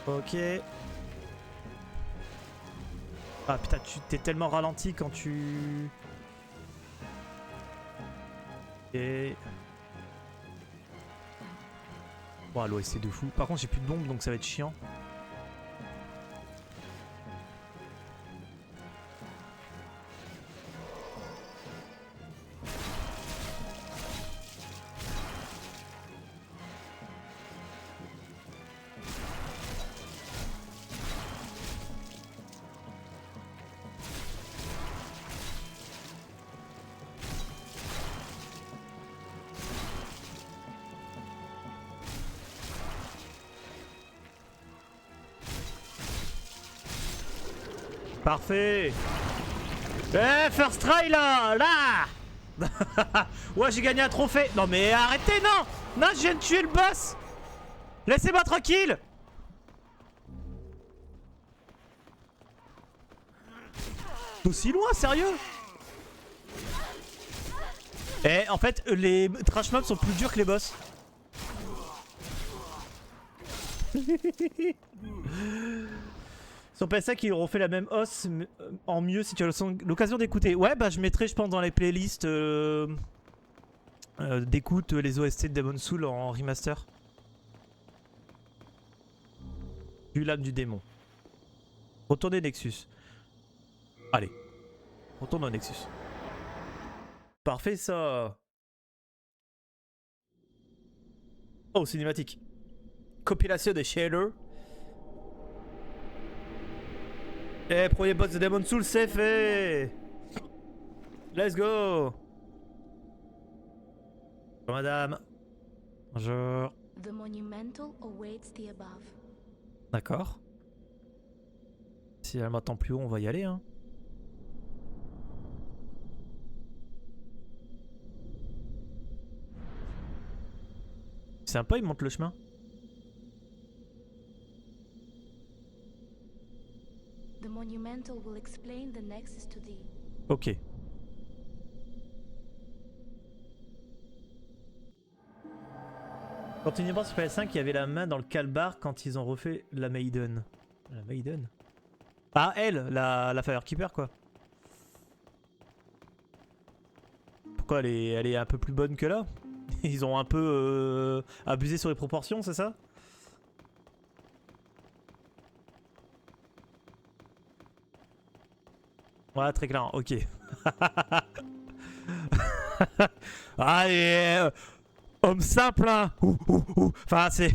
Ok. Ah putain, tu t'es tellement ralenti quand tu... Et... Bon, l'OSC de fou. Par contre, j'ai plus de bombes, donc ça va être chiant. Parfait. Eh, first try là. Ouais, j'ai gagné un trophée. Non mais arrêtez, non. Non, je viens de tuer le boss. Laissez-moi tranquille. Aussi loin, sérieux? Eh, en fait, les trash mobs sont plus durs que les boss. Sur PS5 ils auront fait la même hausse en mieux si tu as l'occasion d'écouter. Ouais, bah je mettrai, je pense, dans les playlists d'écoute les OST de Demon's Souls en remaster. Du lame du démon. Retournez Nexus. Allez, retourne au Nexus. Parfait ça. Oh, cinématique. Compilation des shaders. Eh, premier boss de Demon's Souls, c'est fait. Let's go. Bonjour madame. Bonjour. The monumental awaits the above. D'accord. Si elle m'attend plus haut, on va y aller, hein. Sympa, il monte le chemin. The monumental will explain the nexus to thee. Ok. Continuez sur PS5, il y avait la main dans le calbar quand ils ont refait la Maiden. La Maiden? Ah, elle, la Firekeeper, quoi. Pourquoi elle est un peu plus bonne que là? Ils ont un peu abusé sur les proportions, c'est ça? Ouais, très clair, ok. Allez, homme simple, hein. Enfin, c'est...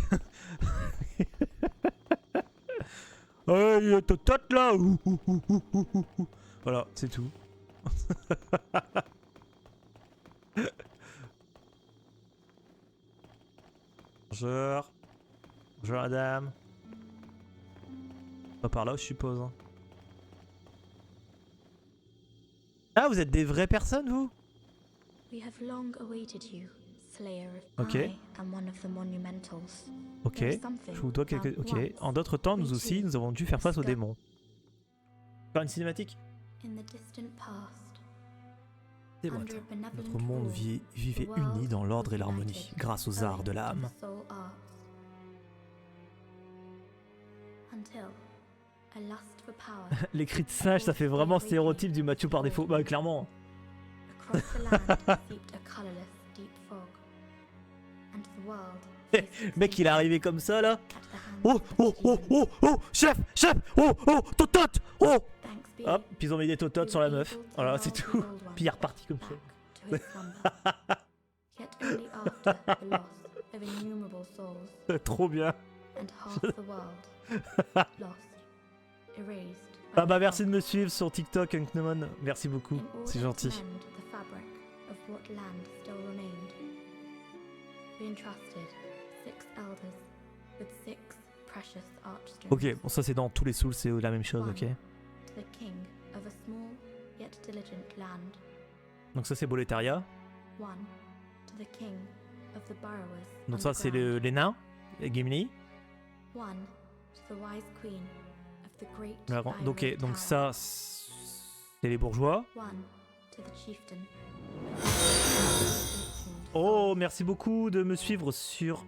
Hey, totote là. Voilà, c'est tout. Bonjour. Bonjour madame. Pas par là, je suppose. Hein. Ah, vous êtes des vraies personnes, vous? We have long awaited you, Slayer of Ok. I am one of the monumentals. Ok. There is something Je vous dois quelque... thou Ok. once En d'autres temps, nous we aussi, too nous avons dû faire face aux discovered. démons. Faire une cinématique? In the distant past, C'est bon. under a benevolent Notre monde rule, vivait the world uni dans l'ordre et was l'harmonie, united grâce aux arts de owing to l'âme. the soul arts. Until a lust for power Les cris de singe, ça fait vraiment stéréotype du Mathieu par défaut. Bah, clairement. across the land seeped a colorless deep fog, and the world faced Mec, il est arrivé comme ça là. at the hands Oh, of the oh, oh, demon. oh, oh, chef, chef, oh, oh, totote, oh. Thanks be, Hop, puis ils ont mis des tototes we sur la were meuf. able to Voilà, lull c'est the tout. old one Puis il est reparti comme ça. back to his slumber. Yet only after the loss of innumerable souls Trop bien. and half the world lost, erased. Ah bah merci de me suivre sur TikTok, Unknown. Merci beaucoup, In order c'est to gentil. mend the fabric of what land still remained, we entrusted 6 elders with 6 precious archstones. Ok, bon ça c'est dans tous les souls, c'est la même chose, ok. To the king of a small yet diligent land. Donc ça c'est Boletaria. One to the king of the burrowers. Donc ça c'est underground. les nains, les Gimli. One to the wise queen of the great Donc, ivory donc tower. ça c'est les bourgeois. One to the chieftain. Oh, merci beaucoup de me suivre sur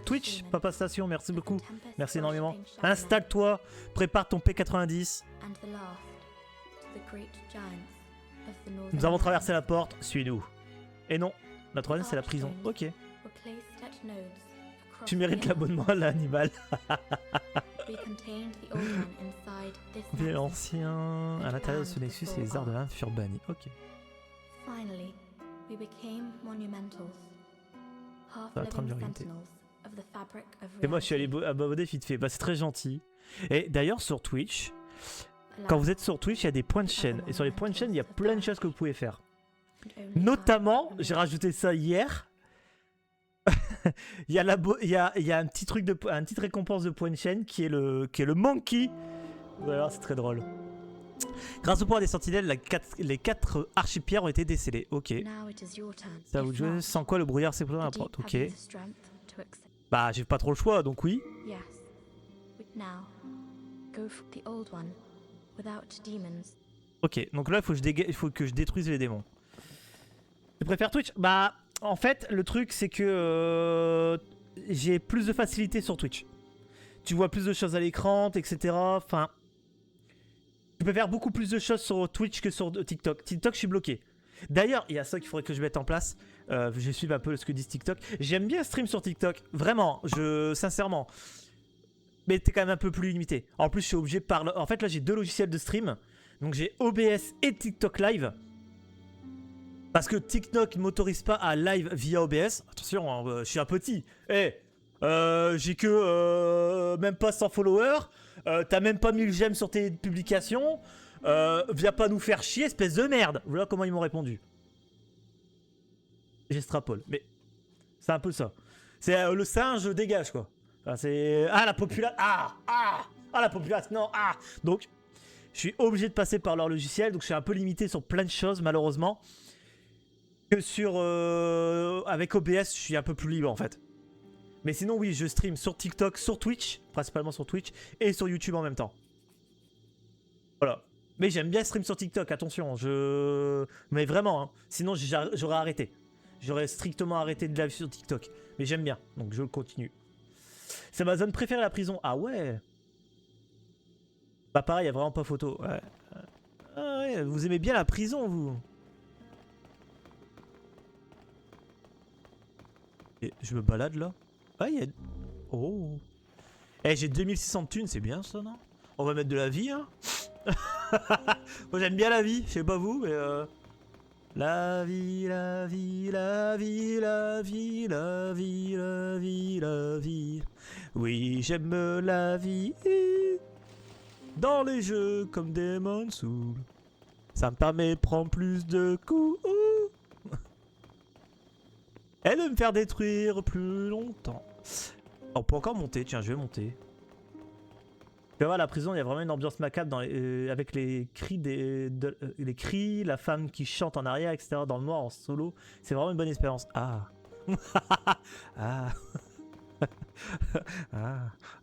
Twitch, Papa Station, merci beaucoup. Merci énormément. Installe-toi, prépare ton P90. And the last to the great giants of the northern Nous avons traversé la lands. porte, suis-nous. Et non, la troisième c'est la prison. Ok. Were placed at nodes across Tu mérites the l'abonnement à l'animal. We contained the old one inside this Bien nexus. ancien. À l'intérieur de ce nexus, les arts de l'âme furent bannis. Ok. Finally, we became monumentals. Ça va, trame Half-living d'orienté. sentinels of the fabric of Et moi je suis allé reality. aborder vite fait. Bah c'est très gentil. Et d'ailleurs sur Twitch, Alas, quand vous êtes sur Twitch, il y a des points de chaîne. Et sur les points de chaîne, il y a plein de choses que vous pouvez faire. and only Notamment, I j'ai remain. rajouté ça hier. Il y a la il y a un petit truc de une petite récompense de point de chaîne qui est le monkey Voilà, c'est très drôle. Grâce au pouvoir des sentinelles, les 4 archipierres ont été décellées. Ok. Now it is your turn. Ça vous If jouez, not, sans quoi le brouillard s'éprouve à la the porte. deep Ok. have the strength to accept. Bah, j'ai pas trop le choix, donc oui. Yes. Now, go for the old one, without demons. Ok, donc là, il faut que je détruise les démons. Tu préfères Twitch? Bah, en fait, le truc, c'est que j'ai plus de facilité sur Twitch. Tu vois plus de choses à l'écran, etc. Enfin, je peux faire beaucoup plus de choses sur Twitch que sur TikTok. TikTok, je suis bloqué. D'ailleurs, il y a ça qu'il faudrait que je mette en place. Je suis un peu ce que dit TikTok. J'aime bien stream sur TikTok. Vraiment, sincèrement. Mais t'es quand même un peu plus limité. En plus, je suis obligé par... En fait, là, j'ai 2 logiciels de stream. Donc, j'ai OBS et TikTok Live. Parce que TikTok ne m'autorise pas à live via OBS. Attention, hein, je suis un petit. J'ai que même pas 100 followers. T'as même pas 1000 j'aime sur tes publications. Viens pas nous faire chier, espèce de merde. Voilà comment ils m'ont répondu. J'extrapole. Mais c'est un peu ça. C'est le singe dégage, quoi. Enfin, c'est... Ah, la population. Ah, la population. Non, Donc, je suis obligé de passer par leur logiciel. Donc, je suis un peu limité sur plein de choses, malheureusement. Que sur... avec OBS, je suis un peu plus libre, en fait. Mais sinon, oui, je stream sur TikTok, sur Twitch. Principalement sur Twitch. Et sur YouTube en même temps. Voilà. Mais j'aime bien stream sur TikTok, attention. Mais vraiment, hein. Sinon, j'aurais arrêté. J'aurais strictement arrêté de live sur TikTok. Mais j'aime bien, donc je continue. C'est ma zone préférée, la prison. Ah ouais. Bah pareil, il n'y a vraiment pas photo. Ouais. Ah ouais, vous aimez bien la prison, vous. Et je me balade là. Ah, il y a... Oh. J'ai 2600 de thunes, c'est bien ça, non? On va mettre de la vie, hein. Moi j'aime bien la vie, je sais pas vous, mais la vie, la vie, la vie, la vie, la vie, la vie, la vie. Oui, j'aime la vie. Dans les jeux comme Demon's Souls. Ça me permet de prendre plus de coups. Et de me faire détruire plus longtemps. On peut encore monter, tiens, je vais monter. Tu vois, la prison, il y a vraiment une ambiance macabre avec les cris, les cris, la femme qui chante en arrière, etc. Dans le noir, en solo. C'est vraiment une bonne expérience. Ah. Ah.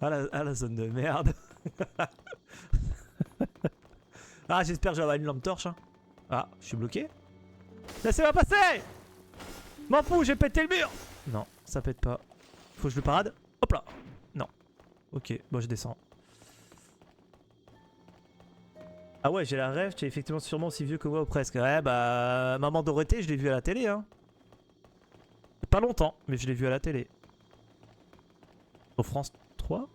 La zone de merde. Ah, j'espère que j'aurai une lampe torche. Hein. Ah, je suis bloqué. Laissez-moi passer. M'en fous, j'ai pété le mur. Non, ça pète pas. Faut que je le parade. Hop là. Non. Ok, bon, je descends. Ah ouais, j'ai la rêve, tu es effectivement sûrement aussi vieux que moi ou presque. Ouais, bah, Maman Dorothée, je l'ai vu à la télé, hein. Pas longtemps, mais je l'ai vu à la télé. Au France 3 ?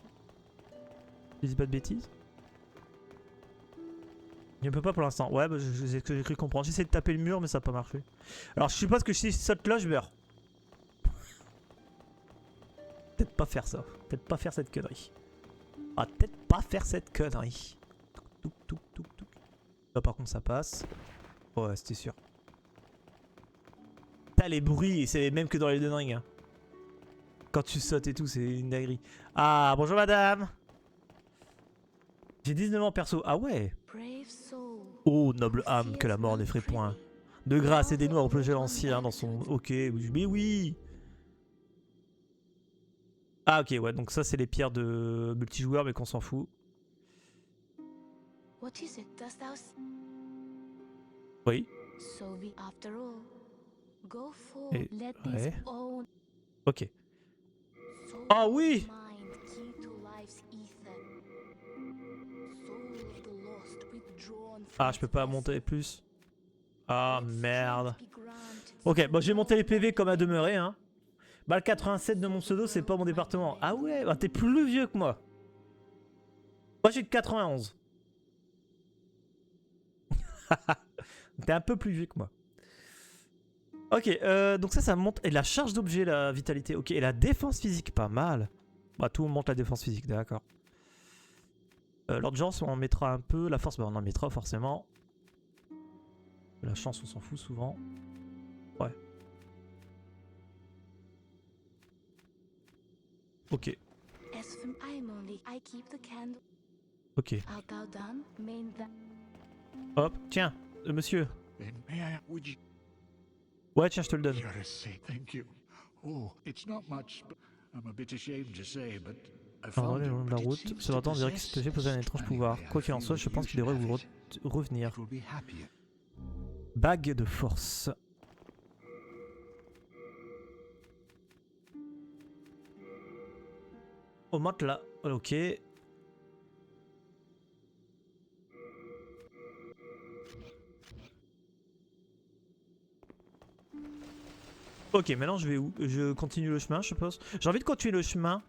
Je dis pas de bêtises. Je ne peux pas pour l'instant. Ouais, bah, c'est ce que j'ai cru comprendre. J'essaie de taper le mur, mais ça n'a pas marché. Alors, je suppose que si je saute là, je meurs. Peut-être pas faire ça. Peut-être pas faire cette connerie. Ah, peut-être pas faire cette connerie. Là par contre ça passe. Ouais, c'était sûr. T'as les bruits, c'est les mêmes que dans les Elden Ring. Hein. Quand tu sautes et tout, c'est une dinguerie. Ah, bonjour madame. J'ai 19 ans perso. Ah ouais. Oh, noble âme, que la mort n'effraie point. De grâce, aidez-nous à replonger l'ancien dans son... Ok, mais oui. Ah ok, ouais, donc ça c'est les pierres de multijoueur, mais qu'on s'en fout. What is it? Dost thou Oui. so be after all? Go for Et- let ouais. this own Ok. soul Ah oui. mind key to life's ether. Soul of the lost withdrawn from Ah, je peux pas its monter vessel. plus. Ah Let merde. strength be granted Ok, bon to j'ai monté les all PV comme à demeurer hein. Bah le 87 de mon pseudo c'est pas mon département. Ah ouais, bah, t'es plus vieux que moi. Moi j'ai de 91. T'es un peu plus vieux que moi. Ok, donc ça monte. Et la charge d'objet, la vitalité. Ok, et la défense physique, pas mal. Bah tout monte la défense physique, d'accord. L'urgence, on en mettra un peu. La force, bah on en mettra forcément. La chance, on s'en fout souvent. Ouais. Ok. as from I'm only I keep the candle. Ok. Art thou done? Mean that Hop, tiens, monsieur. Then may I, would you Ouais, tiens, je te le donne. just say thank you? Oh, it's not much, but I'm a bit ashamed to say, but I Alors, found le it, long de la but it route, seems ce to on dirait que possess cet objet possède un étrange pouvoir. Anyway, I Quoi qu'il en soit, feel je pense you qu'il devrait should vous have it. revenir. It will be happier. Bague de force. Au matelas. Ok. Ok, maintenant je vais où? Je continue le chemin, je suppose. J'ai envie de continuer le chemin.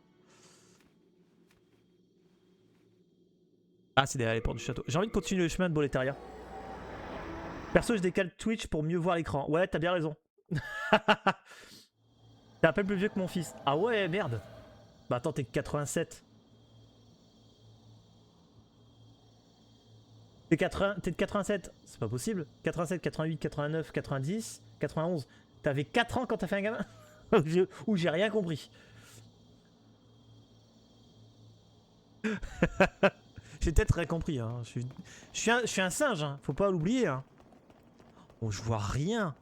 Ah, c'est derrière les portes du château. J'ai envie de continuer le chemin de Boletaria. Perso, je décale Twitch pour mieux voir l'écran. Ouais, t'as bien raison. T'es un peu plus vieux que mon fils. Ah ouais, merde. Bah attends, t'es 87. T'es de 87. C'est pas possible. 87, 88, 89, 90, 91. T'avais 4 ans quand t'as fait un gamin. Ou j'ai rien compris. J'ai peut-être rien compris. Hein. Je suis un singe, hein. Faut pas l'oublier. Hein. Oh, je vois rien.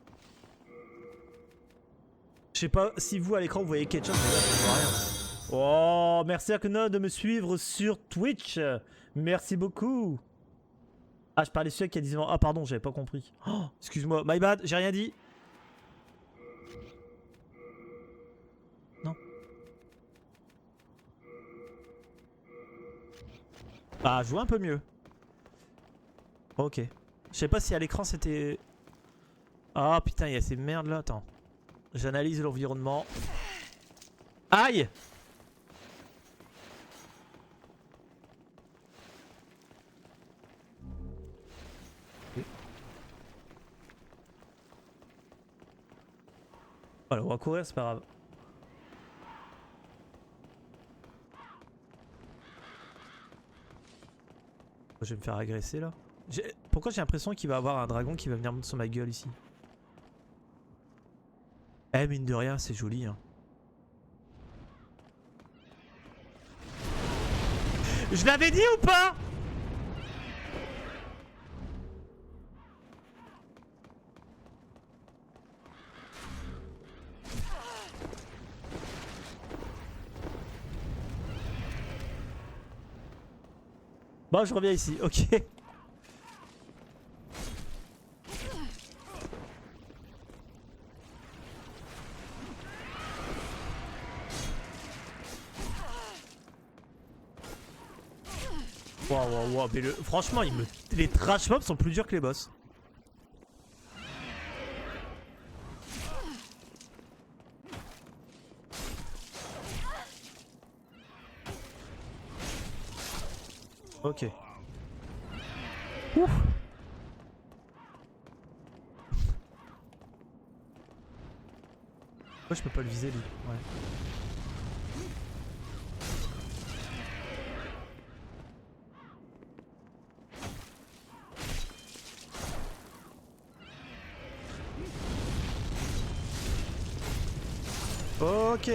Je sais pas si vous à l'écran vous voyez quelque chose, mais là je vois rien. Oh, merci à Kno de me suivre sur Twitch. Merci beaucoup. Ah, je parlais celui qui a 10 ans. Ah, pardon, j'avais pas compris. Oh, excuse-moi, my bad, j'ai rien dit. Non. Ah, je vois un peu mieux. Ok. Je sais pas si à l'écran c'était... Ah putain, il y a ces merdes là. Attends. J'analyse l'environnement. Aïe! Voilà, on va courir, c'est pas grave. Je vais me faire agresser là. Pourquoi j'ai l'impression qu'il va y avoir un dragon qui va venir monter sur ma gueule ici? Eh, mine de rien, c'est joli. Hein. Je l'avais dit ou pas? Bon, je reviens ici, ok. Wow, mais franchement, les trash mobs sont plus durs que les boss. Ok. Ouf. Pourquoi je peux pas le viser lui? Ouais. Ok.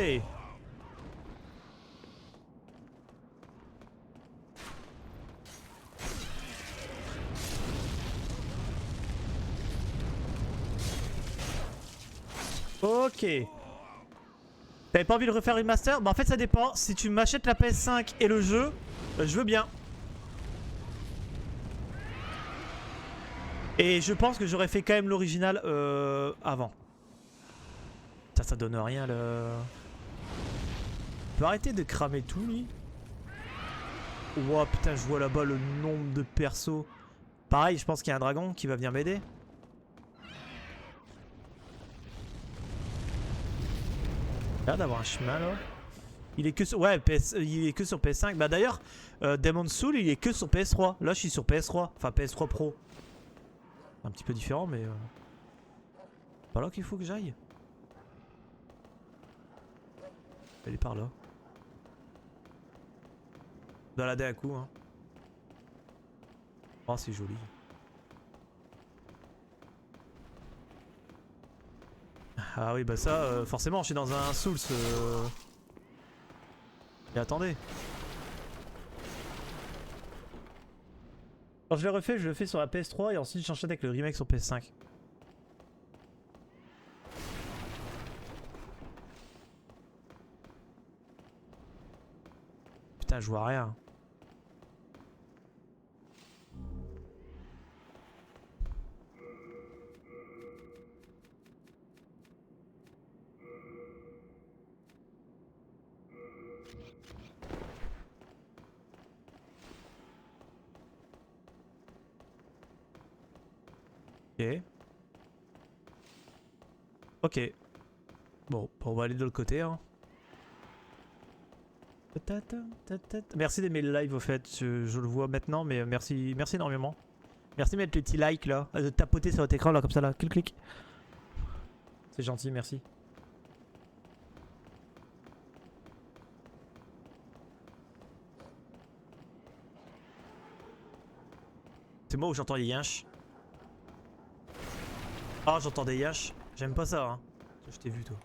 Ok. T'avais pas envie de refaire une master? Bah en fait ça dépend. Si tu m'achètes la PS5 et le jeu, je veux bien. Et je pense que j'aurais fait quand même l'original avant. Ça donne rien le... On peut arrêter de cramer tout lui. Ouah putain, je vois là-bas le nombre de persos. Pareil, je pense qu'il y a un dragon qui va venir m'aider. Il a l'air d'avoir un chemin là. Il est que sur... Ouais, il est que sur PS5. Bah d'ailleurs, Demon's Soul, il est que sur PS3. Là, je suis sur PS3. Enfin, PS3 Pro. Un petit peu différent, mais... Pas là qu'il faut que j'aille. Elle est par là. Balader un coup, hein. Oh, c'est joli. Ah oui, bah ça, forcément, je suis dans un Souls. Et attendez. Quand je le refais, je le fais sur la PS3 et ensuite j'enchaîne avec le remake sur PS5. Putain, je vois rien. Ok. Ok. Bon, on va aller de l'autre côté. Hein. Merci d'aimer le live au fait, je le vois maintenant, mais merci énormément. Merci de mettre le petit like là, de tapoter sur votre écran là, comme ça là, clic. C'est gentil, merci. C'est moi où j'entends les yinches. Ah, j'entends des yinches. J'aime pas ça, hein. Je t'ai vu, toi.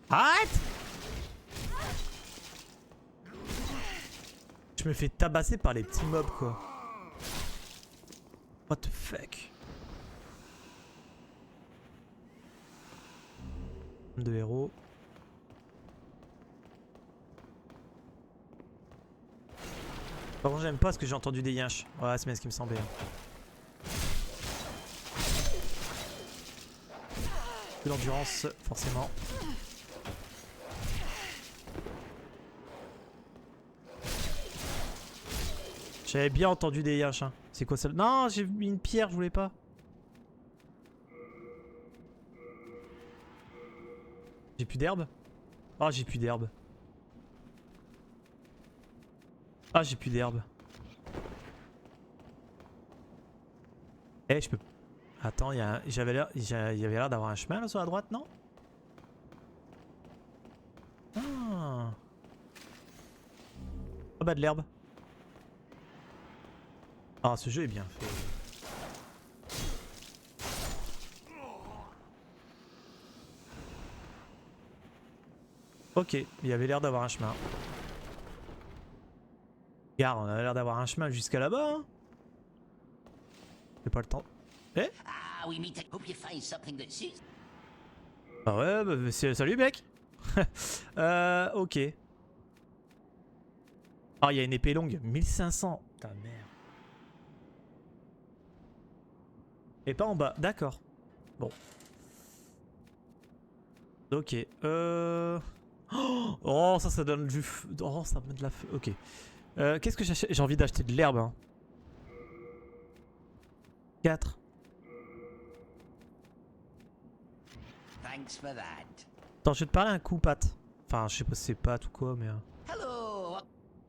Arrête! Je me fais tabasser par les petits mobs, quoi. What the fuck? De héros. Par contre, j'aime pas ce que j'ai entendu des yinches. Ouais, c'est bien ce qui me semblait. De l'endurance, forcément. J'avais bien entendu des yinches. Hein. C'est quoi ça? Non, j'ai mis une pierre, je voulais pas. J'ai plus d'herbe? Ah, j'ai plus d'herbe. Ah, j'ai plus d'herbe. Eh, je peux... Attends, il y avait l'air d'avoir un chemin là sur la droite, non? Ah. Ah bah de l'herbe. Ah, ce jeu est bien fait. Ok, il y avait l'air d'avoir un chemin. Regarde, on avait l'air d'avoir un chemin jusqu'à là-bas. Hein. J'ai pas le temps. Eh? Ah, we meet. Hope you find something that suits. Ah ouais, bah, salut mec. Ok. Ah, il y a une épée longue. 1500. Putain, merde. Et pas en bas, d'accord. Bon. Ok. Oh, ça donne du... Oh, ça me donne de la... Ok. Qu'est-ce que j'achète? J'ai envie d'acheter de l'herbe. Hein. 4. Thanks for that. Attends, je vais te parler un coup, Pat. Enfin, je sais pas si c'est Pat ou quoi, mais... Hello.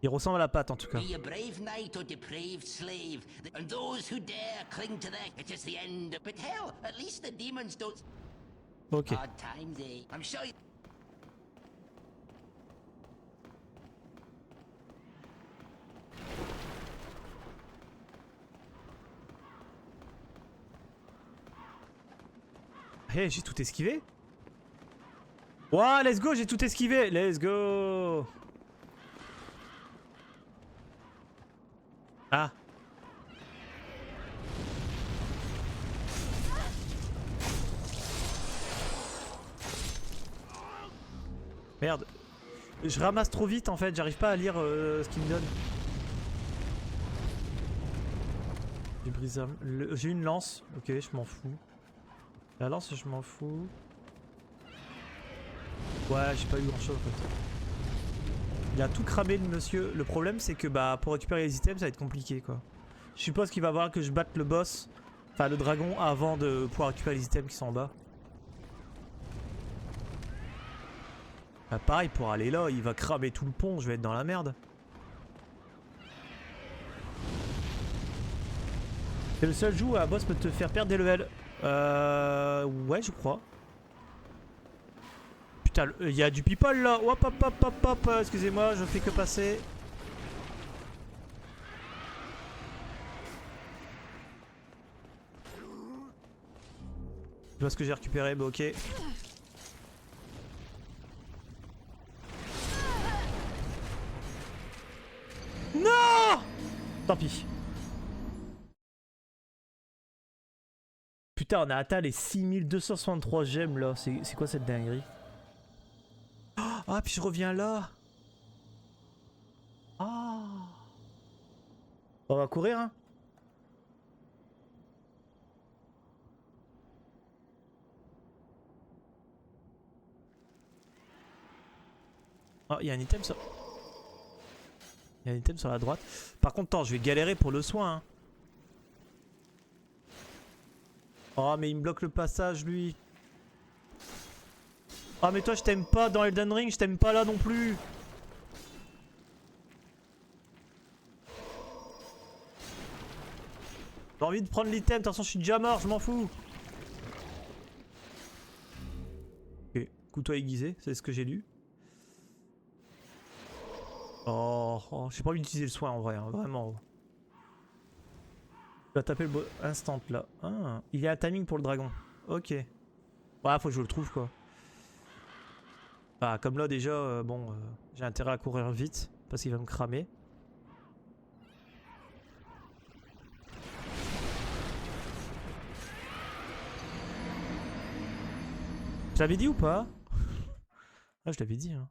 Il ressemble à la patte en tout cas. Be a brave knight or depraved slave, and those who dare cling to their... It is the end. But hell, at least the demons don't... Ok. Hard times, eh? I'm sure you... Hey, j'ai tout esquivé. Ouah, let's go, j'ai tout esquivé. Let's go. Ah. Merde. Je ramasse trop vite en fait, j'arrive pas à lire ce qu'il me donne. J'ai brisé j'ai une lance. Ok, je m'en fous. La lance, je m'en fous. Ouais, j'ai pas eu grand chose en fait. Il a tout cramé le monsieur. Le problème c'est que bah pour récupérer les items ça va être compliqué quoi. Je suppose qu'il va falloir que je batte le boss, enfin le dragon, avant de pouvoir récupérer les items qui sont en bas. Bah pareil, pour aller là, il va cramer tout le pont, je vais être dans la merde. C'est le seul jeu où un boss peut te faire perdre des levels. Ouais, je crois. Putain, il y a du people là. Hop, hop, hop, hop, hop. Excusez-moi, je fais que passer. Je vois ce que j'ai récupéré, bah ok. Non! Tant pis. Putain, on a atteint les 6263 gemmes là. C'est quoi cette dinguerie? Ah, puis je reviens là. Ah. On va courir, hein? Ah, il y a un item sur... Il y a un item sur la droite. Par contre, attends, je vais galérer pour le soin, hein. Oh, mais il me bloque le passage, lui. Ah, mais toi, je t'aime pas dans Elden Ring, je t'aime pas là non plus. J'ai envie de prendre l'item, de toute façon, je suis déjà mort, je m'en fous. Ok, couteau aiguisé, c'est ce que j'ai lu. Oh, j'ai pas envie d'utiliser le soin en vrai, hein, vraiment. Tu vas taper le instant là. Ah, il y a un timing pour le dragon. Ok. Ouais, faut que je le trouve quoi. Ah, comme là déjà, bon, j'ai intérêt à courir vite parce qu'il va me cramer. Je l'avais dit ou pas? Ah, je l'avais dit, hein.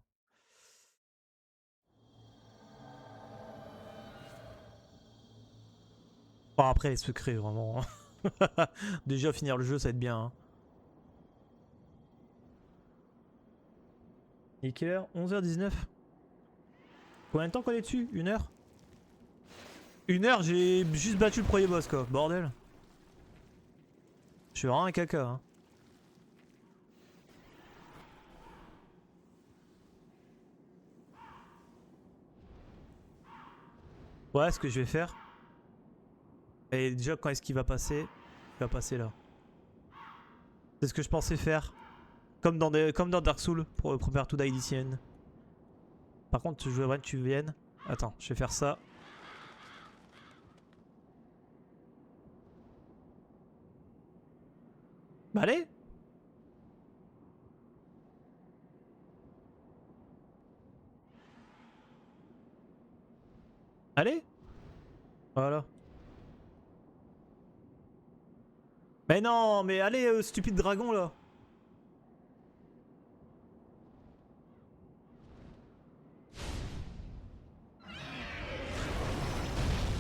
Bon, après les secrets, vraiment. Déjà, finir le jeu, ça va être bien. Hein. Il est quelle heure? 11h19. Combien de temps qu'on est dessus? 1 heure? 1 heure, j'ai juste battu le premier boss, quoi. Bordel. Je suis vraiment un caca. Hein. Ouais, ce que je vais faire. Et déjà, quand est-ce qu'il va passer? Il va passer là. C'est ce que je pensais faire. Comme dans Dark Souls pour le Prepare to Die Edition. Par contre, je voudrais que tu viennes. Attends, je vais faire ça. Bah allez! Allez! Voilà. Mais non, mais allez, stupide dragon là!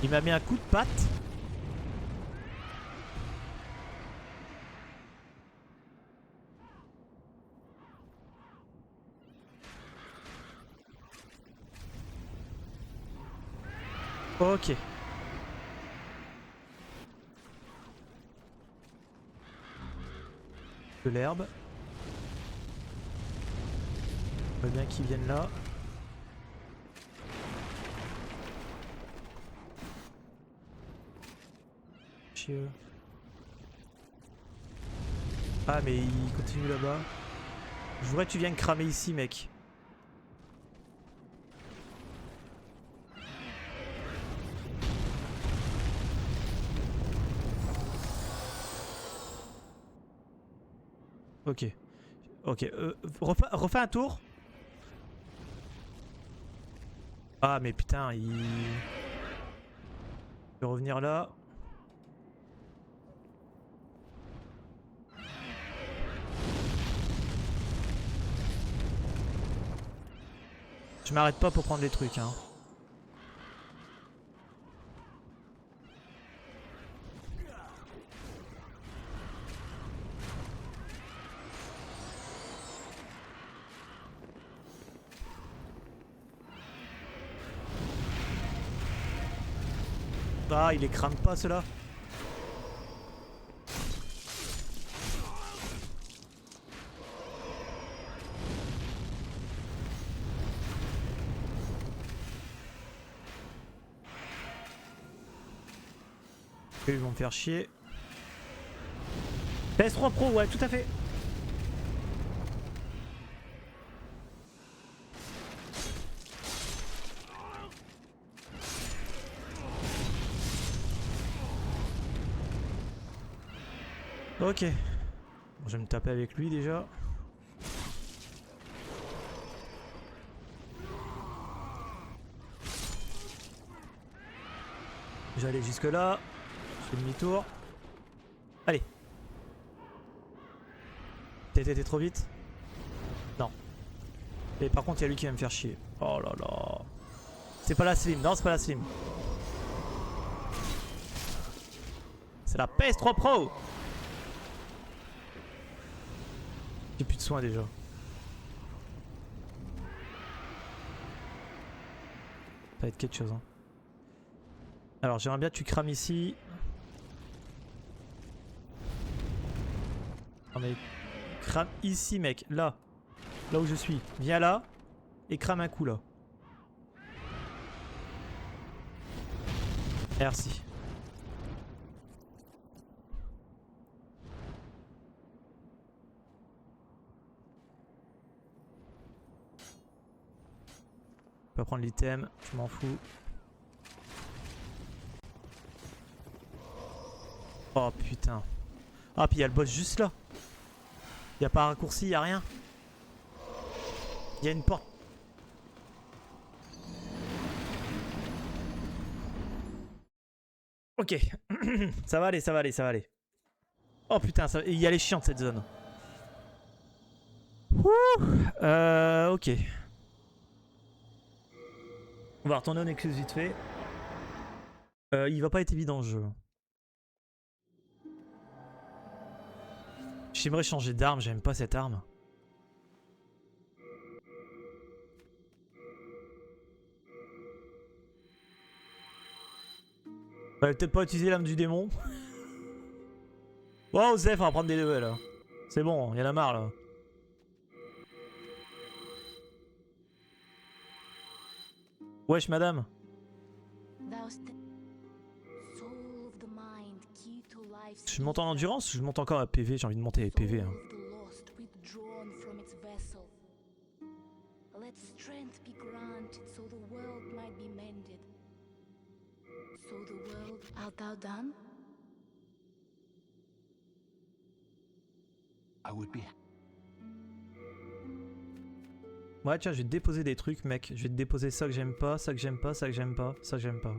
Il m'a mis un coup de patte. Ok. De l'herbe. Faut bien qu'ils viennent là. Chieux. Ah mais il continue là-bas. Je voudrais que tu viennes cramer ici mec. Ok. Ok. Refais un tour. Ah mais putain, il... Je vais revenir là. Je m'arrête pas pour prendre les trucs hein. Ah, il les crame pas ceux-là. Ils vont me faire chier. PS3 Pro, ouais, tout à fait. Ok. Je vais me taper avec lui déjà. J'allais jusque là. Je fais demi-tour. Allez. T'as été trop vite? Non. Et par contre, il y a lui qui va me faire chier. Oh là là. C'est pas la slim. Non, c'est pas la slim. C'est la PS3 Pro. J'ai plus de soins déjà. Ça va être quelque chose. Hein. Alors j'aimerais bien que tu crames ici. Non mais crame ici mec, là. Là où je suis. Viens là. Et crame un coup là. Merci. Je peux pas prendre l'item, je m'en fous. Oh putain. Ah puis il y a le boss juste là. Il n'y a pas un raccourci, il n'y a rien. Il y a une porte. Ok. Ça va aller, ça va aller, ça va aller. Oh putain, il y a les chiants de cette zone. Ouh. Ok. On va retourner en Nexus vite fait. Il va pas être évident le jeu. J'aimerais changer d'arme, j'aime pas cette arme. Peut-être pas utiliser l'âme du démon. Wow, Zef, on va prendre des levels là. C'est bon, il y en a marre là. Wesh madame. Je monte en endurance ou je monte encore à PV? J'ai envie de monter à PV. Hein. Ouais tiens, je vais te déposer des trucs mec. Je vais te déposer ça que j'aime pas, ça que j'aime pas, ça que j'aime pas, ça que j'aime pas.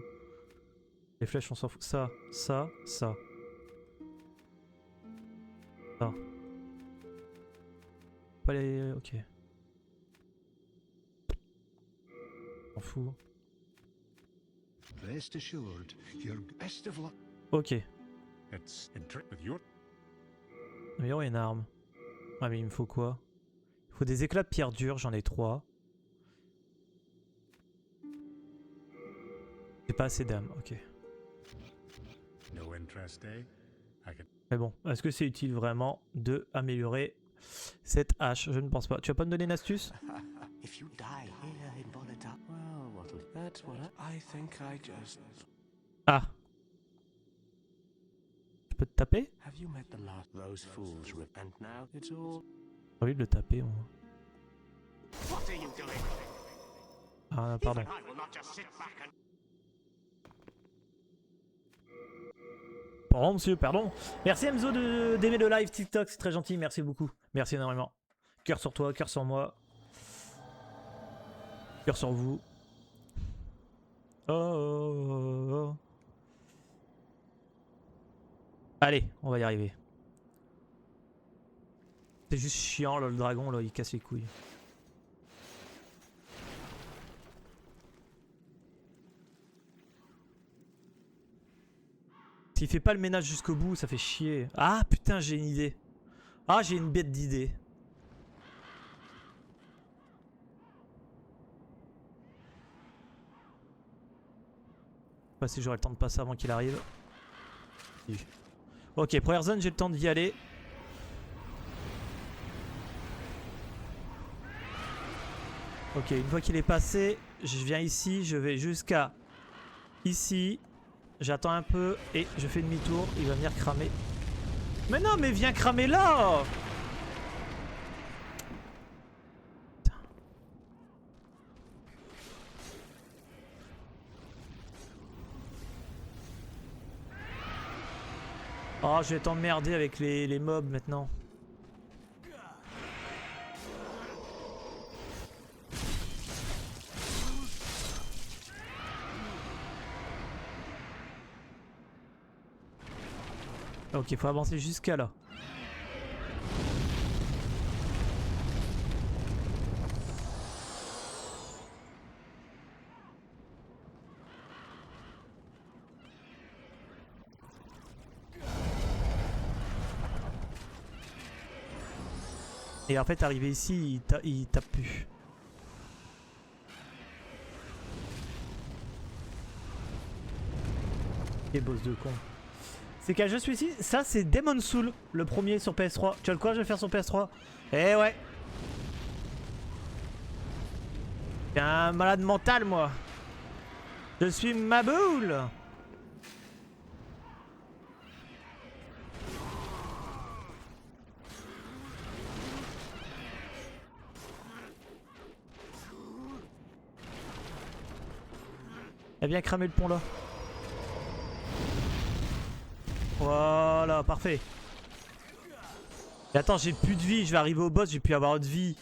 Les flèches on s'en fout. Ça, ça, ça. Ça. Pas les... Ok. On s'en fout. Ok. Mais oh, il y a une arme. Ah mais il me faut quoi? Il faut des éclats de pierre dure, j'en ai 3. J'ai pas assez d'âme, ok. Mais bon, est-ce que c'est utile vraiment de améliorer cette hache? Je ne pense pas. Tu vas pas me donner une astuce? Ah. Je peux te taper? J'ai envie de le taper moi. Ah pardon. Pardon monsieur, pardon. Merci Enzo d'aimer le live TikTok, c'est très gentil, merci beaucoup. Merci énormément. Cœur sur toi, cœur sur moi. Cœur sur vous. Oh, oh, oh, oh. Allez, on va y arriver. C'est juste chiant là, le dragon là, il casse les couilles. S'il fait pas le ménage jusqu'au bout, ça fait chier. Ah putain, j'ai une idée. Ah, j'ai une bête d'idée. Je sais pas si j'aurai le temps de passer avant qu'il arrive. Ok, première zone, j'ai le temps d'y aller. Ok, une fois qu'il est passé, je viens ici, je vais jusqu'à ici. J'attends un peu et je fais demi-tour. Il va venir cramer. Mais non, mais viens cramer là! Putain. Oh, je vais t'emmerder avec les mobs maintenant. Ok, faut avancer jusqu'à là. Et en fait, arrivé ici, il tape plus. Et boss de con. C'est quel jeu celui-ci? Ça, c'est Demon's Souls, le premier sur PS3. Tu as le courage de le faire sur PS3? Eh ouais. T'es un malade mental, moi. Je suis ma boule. Elle vient cramer le pont là. Voilà, parfait. Et attends, j'ai plus de vie, je vais arriver au boss, j'ai plus avoir de vie.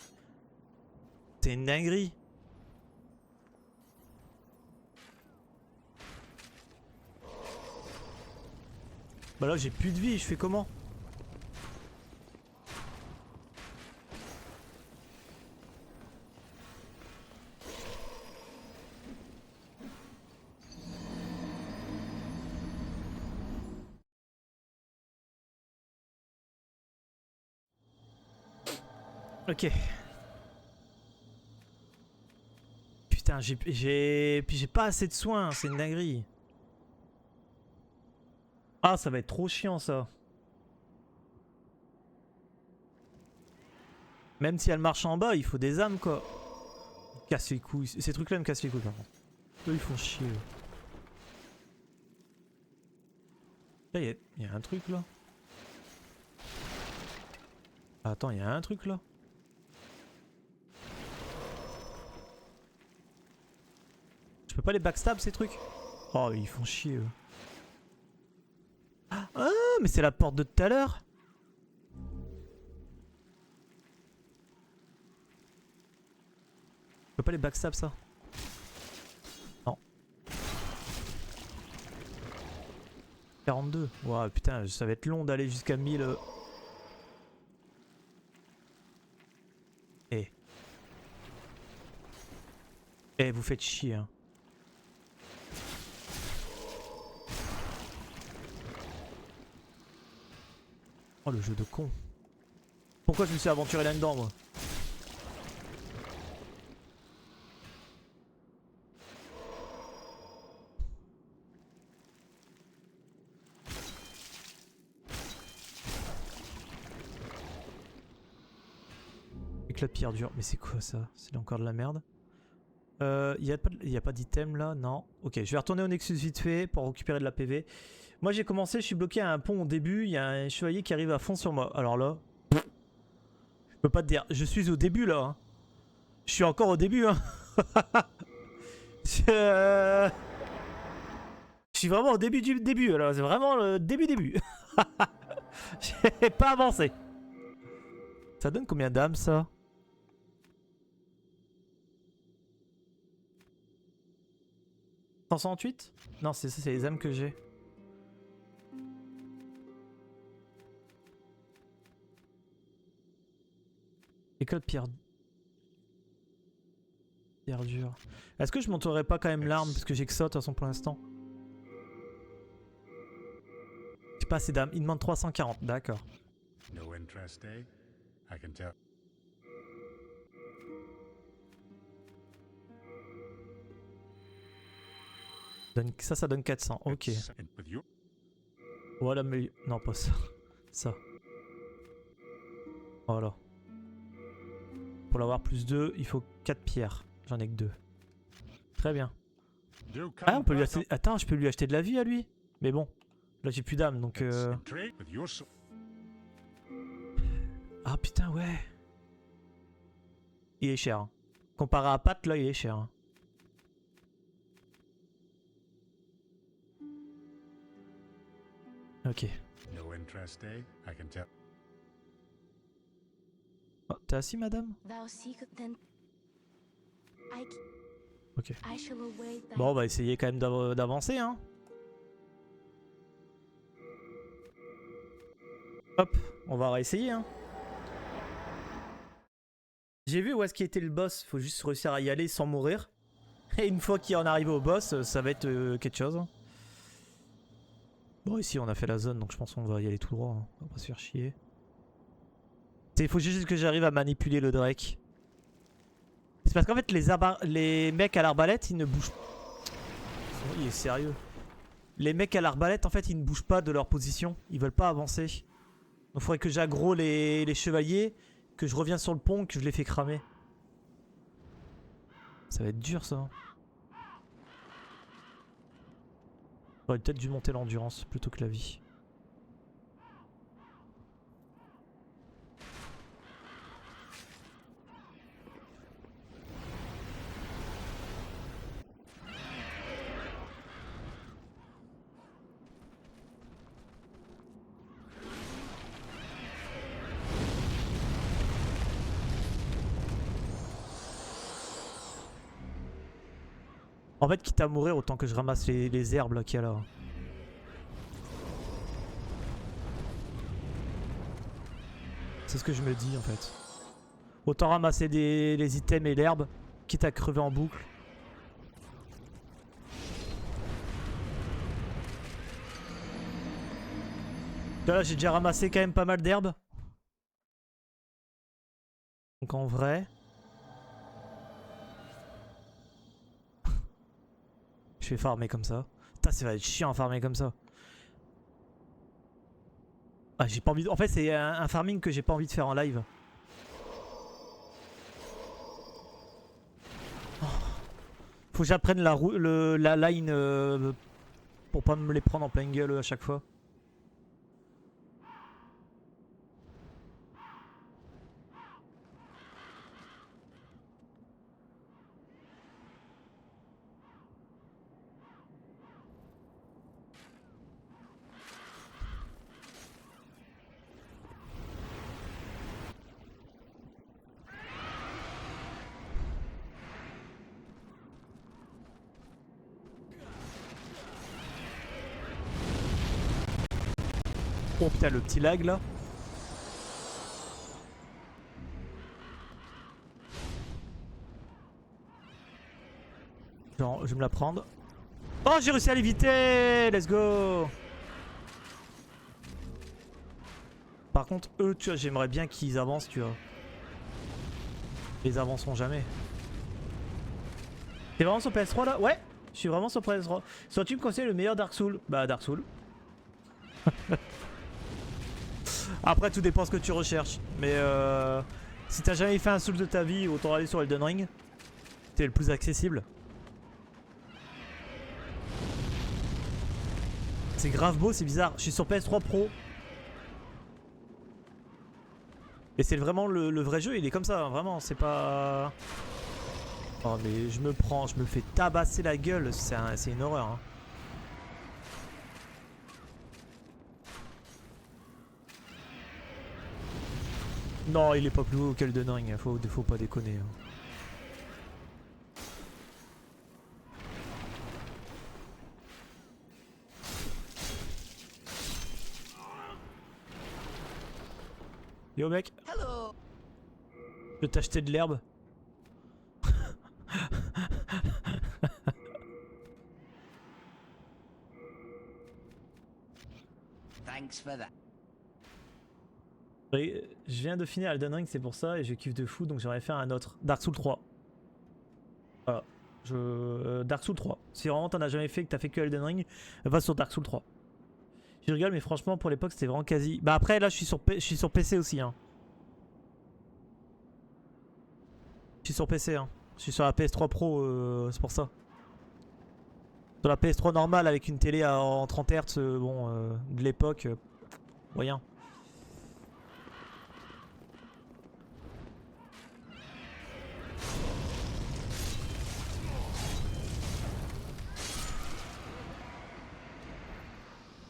C'est une dinguerie. Bah là j'ai plus de vie, je fais comment? Ok. Putain, j'ai pas assez de soins, c'est une dinguerie. Ah, ça va être trop chiant ça. Même si elle marche en bas, il faut des âmes quoi. Casse les couilles. Ces trucs-là me cassent les couilles par contre. Eux ils font chier. Là, il y a un truc là. Attends, il y a un truc là. Je peux pas les backstab ces trucs? Oh, ils font chier eux. Ah, mais c'est la porte de tout à l'heure. Je peux pas les backstab ça? Non. 42. Ouah, putain, ça va être long d'aller jusqu'à 1000. Eh, vous faites chier hein. Oh le jeu de con. Pourquoi je me suis aventuré là-dedans moi? Éclat de pierre dure. Mais c'est quoi ça? C'est encore de la merde. Y a pas d'item là? Non. Ok, je vais retourner au Nexus vite fait pour récupérer de la PV. Moi j'ai commencé, je suis bloqué à un pont au début. Il y a un chevalier qui arrive à fond sur moi. Alors là, je peux pas te dire. Je suis au début là. Hein. Je suis encore au début. Hein. Je suis vraiment au début du début. Alors c'est vraiment le début. J'ai pas avancé. Ça donne combien d'âmes ça? « 168 » Non, c'est ça, c'est les âmes que j'ai. École pierre dure. Est-ce que je monterai pas quand même l'arme parce que j'ai que ça de toute façon pour l'instant? J'ai pas assez d'âmes. Il demande 340, d'accord. No interest, eh? I can tell. Ça donne 400, ok. Voilà, mais... Non, pas ça. Ça. Voilà. Pour l'avoir plus 2, il faut 4 pierres. J'en ai que 2. Très bien. Ah, on peut lui acheter... Attends, je peux lui acheter de la vie à lui. Mais bon, là j'ai plus d'âme, donc... Ah putain, ouais. Il est cher. Hein. Comparé à Pat, là, il est cher. Hein. Ok. Oh, t'es assis, madame? Ok. Bon, on va essayer quand même d'avancer, hein. Hop, on va réessayer. Hein. J'ai vu où est-ce qu'il était le boss. Faut juste réussir à y aller sans mourir. Et une fois qu'il en arrive au boss, ça va être quelque chose. Bon, ici on a fait la zone, donc je pense qu'on va y aller tout droit. Hein. On va pas se faire chier. Il faut juste que j'arrive à manipuler le Drake. C'est parce qu'en fait les mecs à l'arbalète ils ne bougent pas. Il est sérieux. Les mecs à l'arbalète en fait ils ne bougent pas de leur position. Ils veulent pas avancer. Donc il faudrait que j'aggro les chevaliers. Que je reviens sur le pont, que je les fais cramer. Ça va être dur ça. J'aurais peut-être dû monter l'endurance plutôt que la vie. En fait, quitte à mourir, autant que je ramasse les herbes qu'il y a là. C'est ce que je me dis en fait. Autant ramasser les items et l'herbe, quitte à crever en boucle. Là, j'ai déjà ramassé quand même pas mal d'herbes. Donc en vrai... Je vais farmer comme ça. Putain, ça va être chiant à farmer comme ça. Ah, j'ai pas envie de... En fait, c'est un farming que j'ai pas envie de faire en live. Oh. Faut que j'apprenne la line pour pas me les prendre en pleine gueule à chaque fois. Oh putain, le petit lag là. Genre, je vais me la prendre. Oh, j'ai réussi à l'éviter. Let's go. Par contre, eux, tu vois, j'aimerais bien qu'ils avancent, tu vois. Ils avanceront jamais. T'es vraiment sur PS3 là? Ouais, je suis vraiment sur PS3. Soit tu me conseilles le meilleur Dark Souls? Bah, Dark Souls. Après, tout dépend ce que tu recherches. Mais si t'as jamais fait un Souls de ta vie, autant aller sur Elden Ring. C'est le plus accessible. C'est grave beau, c'est bizarre. Je suis sur PS3 Pro. Et c'est vraiment le vrai jeu, il est comme ça, hein, vraiment, c'est pas... Oh mais je me fais tabasser la gueule, c'est une horreur. Hein. Non, il est pas plus haut qu'Elden Ring, faut pas déconner. Hein. Yo mec, Hello. je vais t'acheter de l'herbe. Thanks for that. Je viens de finir Elden Ring, c'est pour ça, et je kiffe de fou, donc j'aimerais faire un autre. Dark Souls 3. Voilà. Dark Souls 3. Si vraiment t'en as jamais fait, que t'as fait que Elden Ring, va sur Dark Souls 3. Je rigole, mais franchement, pour l'époque, c'était vraiment quasi... Bah après, là, je suis sur PC aussi, hein. Je suis sur PC, hein. Je suis sur la PS3 Pro, c'est pour ça. Sur la PS3 normale, avec une télé en 30 Hz, bon, de l'époque, moyen.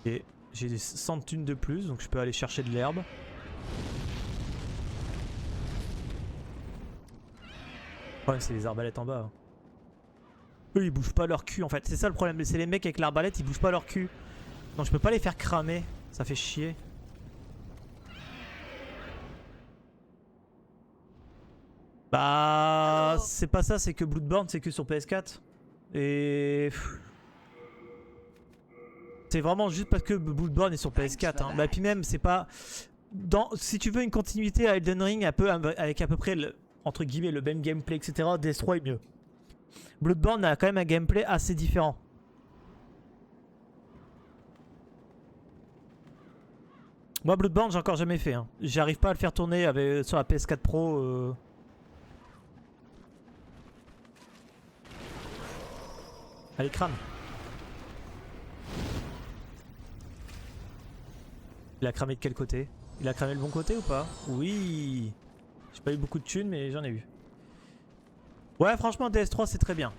Et j'ai des 100 thunes de plus, donc je peux aller chercher de l'herbe. Le problème, c'est les arbalètes en bas. Hein. Eux, ils bougent pas leur cul en fait. C'est ça le problème. C'est les mecs avec l'arbalète, ils bougent pas leur cul. Donc je peux pas les faire cramer. Ça fait chier. Bah, c'est pas ça, c'est que Bloodborne, c'est que sur PS4. Et... C'est vraiment juste parce que Bloodborne est sur PS4. Hein. Bah, puis même, c'est pas... Si tu veux une continuité à Elden Ring, avec à peu près, entre guillemets, le même gameplay, etc., DS3 est mieux. Bloodborne a quand même un gameplay assez différent. Moi, Bloodborne, j'ai encore jamais fait. Hein. J'arrive pas à le faire tourner sur la PS4 Pro. Allez, crame. Il a cramé de quel côté? Il a cramé le bon côté ou pas? Oui. J'ai pas eu beaucoup de thunes, mais j'en ai eu. Ouais, franchement, DS3, c'est très bien.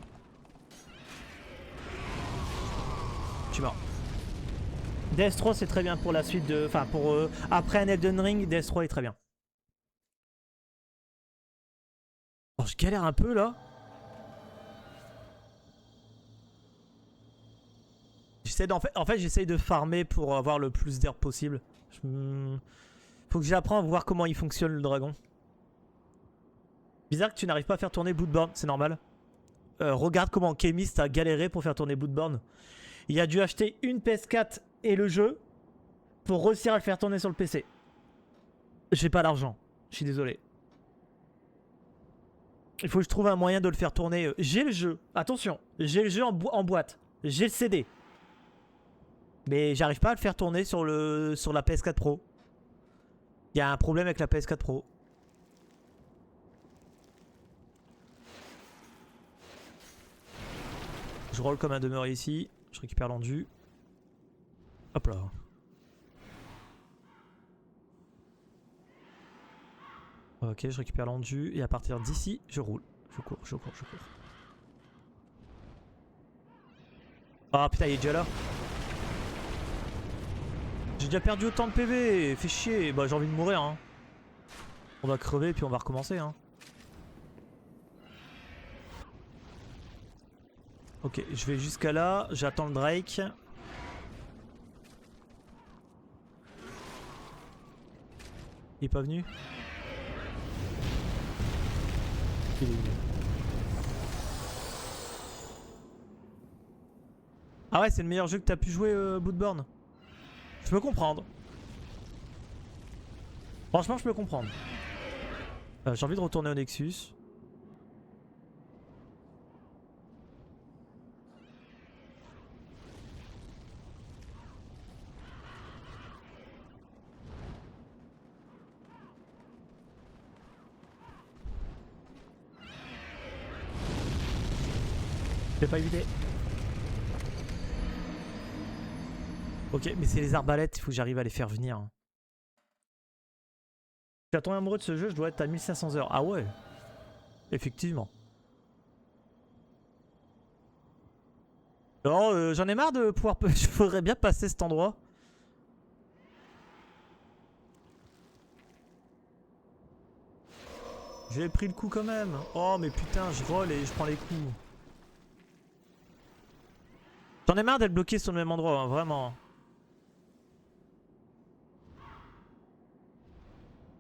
Je suis mort. DS3, c'est très bien pour la suite de... Enfin, pour... après un Elden Ring, DS3 est très bien. Oh, je galère un peu, là. En fait, j'essaye de farmer pour avoir le plus d'herbes possible. Faut que j'apprenne à voir comment il fonctionne le dragon. Bizarre que tu n'arrives pas à faire tourner Bloodborne, c'est normal. Regarde comment Chemist a galéré pour faire tourner Bloodborne. Il a dû acheter une PS4 et le jeu pour réussir à le faire tourner sur le PC. J'ai pas l'argent, je suis désolé. Il faut que je trouve un moyen de le faire tourner. J'ai le jeu, attention, j'ai le jeu en boîte, j'ai le CD. Mais j'arrive pas à le faire tourner sur la PS4 Pro. Il y a un problème avec la PS4 Pro. Je roll comme un demeuré ici. Je récupère l'endu. Hop là. Ok, je récupère l'endu. Et à partir d'ici, je roule. Je cours. Ah putain, il est déjà là. J'ai déjà perdu autant de PV. Fait chier. Bah, j'ai envie de mourir. Hein. On va crever et puis on va recommencer. Hein. Ok, je vais jusqu'à là. J'attends le Drake. Il est pas venu? Il est venu. Ah ouais, c'est le meilleur jeu que t'as pu jouer, Bloodborne. Je peux comprendre. Franchement, je peux comprendre. J'ai envie de retourner au Nexus. Je l'ai pas évité. Ok, mais c'est les arbalètes, il faut que j'arrive à les faire venir. Je suis tombé amoureux de ce jeu, je dois être à 1500 heures. Ah ouais. Effectivement. Alors, j'en ai marre de pouvoir... Je voudrais bien passer cet endroit. J'ai pris le coup quand même. Oh mais putain, je roll et je prends les coups. J'en ai marre d'être bloqué sur le même endroit, hein, vraiment.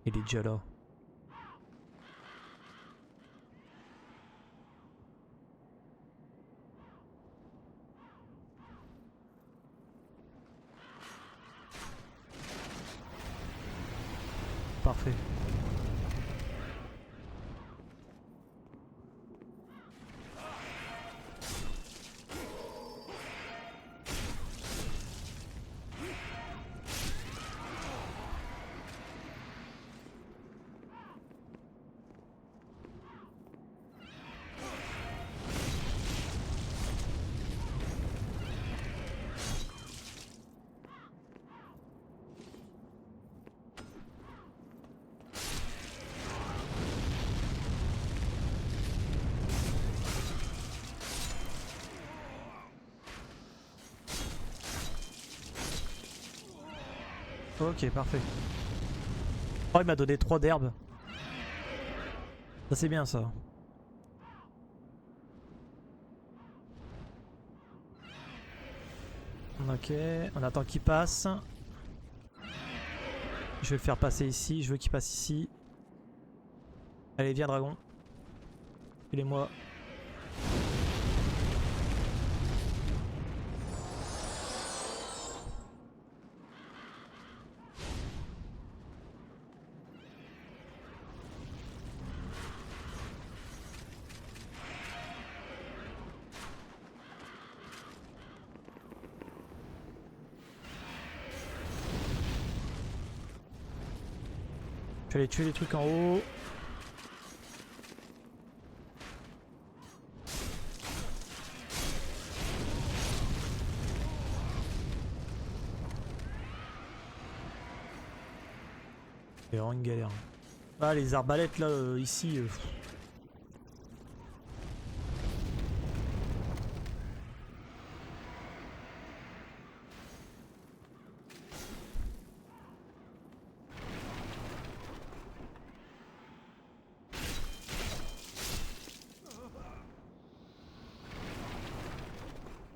Il est déjà là. Parfait. Ok, parfait. Oh, il m'a donné 3 d'herbe. Ça c'est bien ça. Ok, on attend qu'il passe. Je vais le faire passer ici, je veux qu'il passe ici. Allez, viens dragon. Filez-moi. Je vais aller tuer les trucs en haut. C'est vraiment une galère. Ah, les arbalètes là, ici.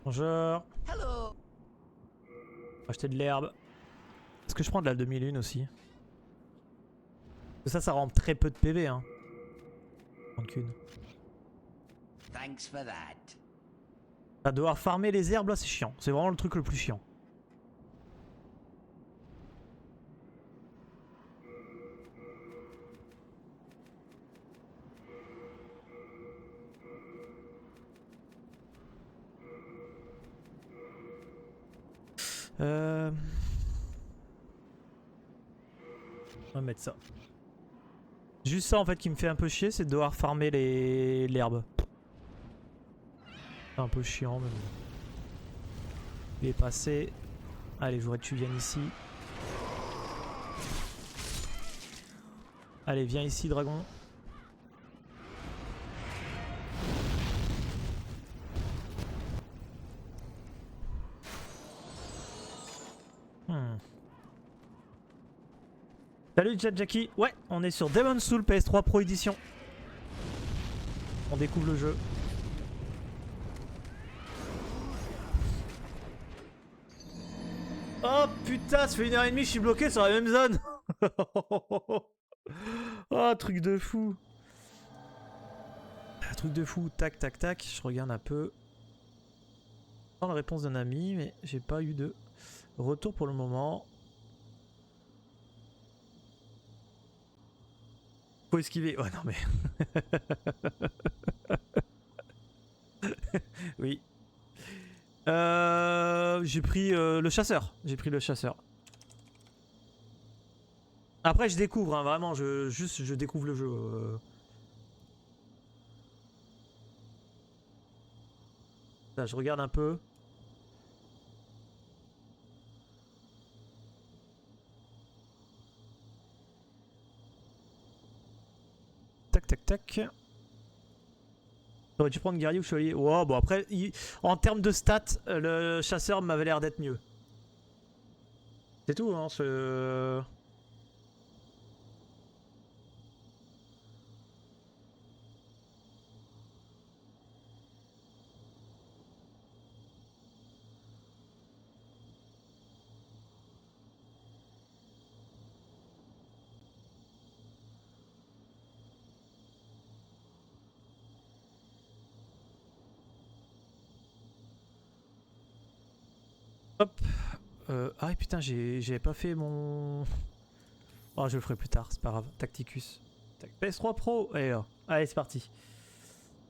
Bonjour. Hello. Acheter de l'herbe. Est-ce que je prends de la 2001 aussi? Ça rend très peu de PV, hein. Qu'une. Thanks for that. À devoir farmer les herbes là, c'est chiant. C'est vraiment le truc le plus chiant. On va mettre ça. Juste ça en fait qui me fait un peu chier, c'est de devoir farmer l'herbe. C'est un peu chiant mais bon. Il est passé. Allez, je voudrais que tu viennes ici. Allez, viens ici, dragon. Salut Jackie. Ouais, on est sur Demon's Souls PS3 Pro Edition. On découvre le jeu. Oh putain, ça fait 1h30, je suis bloqué sur la même zone. Oh, truc de fou. Truc de fou. Tac, tac, tac. Je regarde un peu. J'attends la réponse d'un ami, mais j'ai pas eu de retour pour le moment. Faut esquiver. Oh non mais... Oui. J'ai pris le chasseur. J'ai pris le chasseur. Après je découvre, hein, vraiment, je découvre le jeu. Là, je regarde un peu. Tac tac tac. J'aurais dû prendre guerrier ou chevalier. Wow, bon après, en termes de stats, le chasseur m'avait l'air d'être mieux. C'est tout, hein, ce... Hop. Ah putain, j'avais pas fait mon... Oh, je le ferai plus tard, c'est pas grave. Tacticus. PS3 Pro. Allez, là. Allez, c'est parti.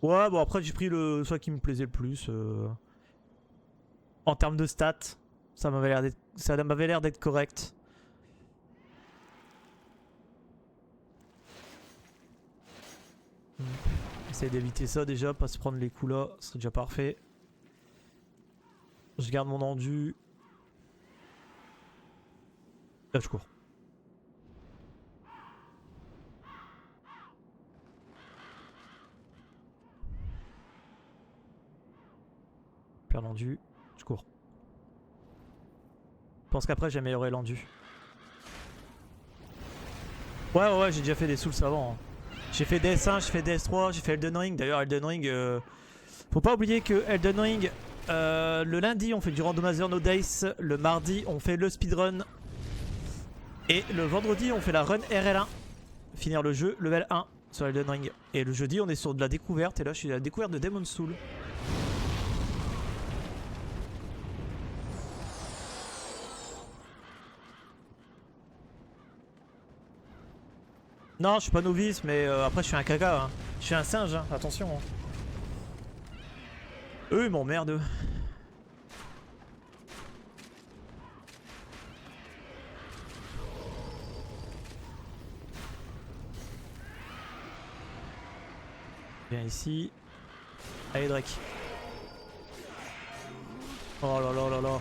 Ouais, bon après j'ai pris le soit qui me plaisait le plus. En termes de stats, ça m'avait l'air d'être correct. Essayer d'éviter ça déjà, pas se prendre les coups là, ce serait déjà parfait. Je garde mon endu. Là je cours. Je perds l'endu. Je cours. Je pense qu'après j'ai amélioré l'endu. Ouais, j'ai déjà fait des souls avant. Hein. J'ai fait DS1, j'ai fait DS3, j'ai fait Elden Ring. D'ailleurs Elden Ring, faut pas oublier que Elden Ring, le lundi on fait du Randomizer No Dice, le mardi on fait le speedrun et le vendredi on fait la run RL1. Finir le jeu level 1. sur Elden Ring. Et le jeudi, on est sur de la découverte. Et là, je suis à la découverte de Demon's Soul. Non, je suis pas novice, mais après, je suis un caca. Hein. Je suis un singe, hein. Attention. Hein. Eux, ils m'emmerdent. Viens ici. Allez Drake. Oh là là là là.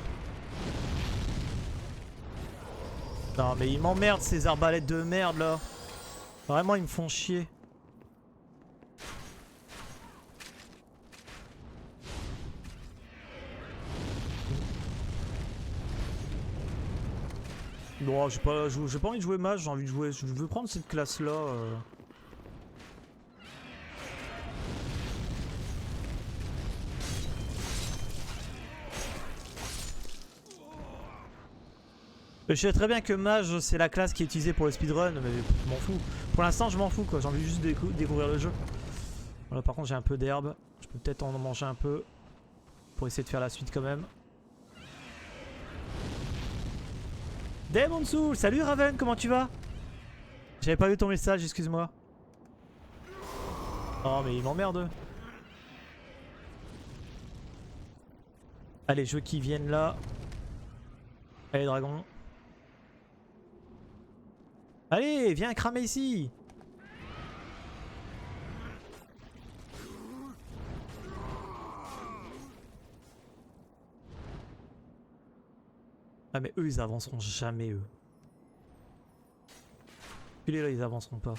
Non mais ils m'emmerdent ces arbalètes de merde là. Vraiment ils me font chier. Bon, j'ai pas envie de jouer mage, j'ai envie de jouer. Je veux prendre cette classe là. Je sais très bien que mage c'est la classe qui est utilisée pour le speedrun, mais je m'en fous. Pour l'instant je m'en fous quoi, j'ai envie juste de découvrir le jeu. Voilà, par contre j'ai un peu d'herbe, je peux peut-être en manger un peu pour essayer de faire la suite quand même. Demon's Soul, salut Raven, comment tu vas? J'avais pas vu ton message, excuse-moi. Oh mais il m'emmerde. Allez, je veux qu'ils viennent là. Allez dragon. Allez, viens cramer ici. Ah mais eux ils avanceront jamais eux. Puis là ils avanceront pas.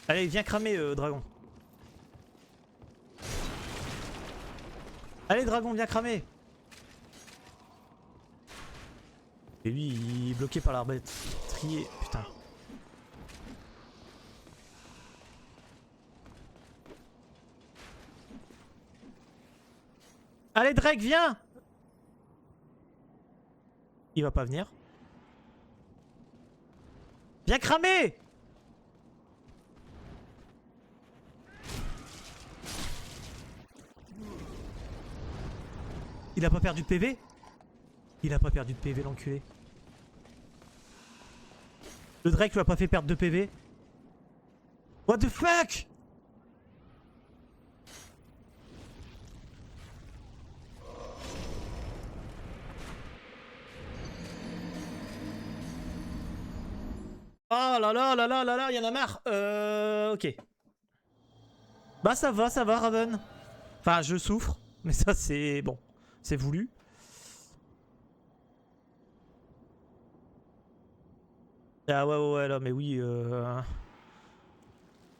Allez viens cramer dragon. Allez dragon viens cramer. Et lui, il est bloqué par l'arbalète. Trié, putain. Allez Drake, viens! Il va pas venir. Viens cramer! Il a pas perdu de PV? Il a pas perdu de PV l'enculé. Le Drake lui a pas fait perdre de PV. What the fuck? Oh là là là là là là, y'en a marre. Ok. Bah ça va Raven. Enfin je souffre, mais ça c'est bon. C'est voulu. Ah ouais là mais oui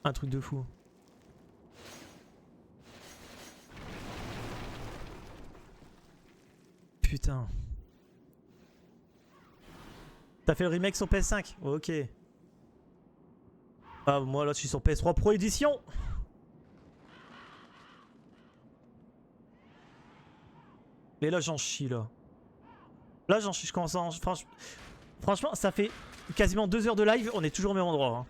un truc de fou. Putain. T'as fait le remake sur PS5? Ok. Ah moi là je suis sur PS3 Pro Edition. Mais là j'en chie là. Là j'en chie, je commence à franchement ça fait quasiment 2 heures de live, on est toujours au même endroit. Hein.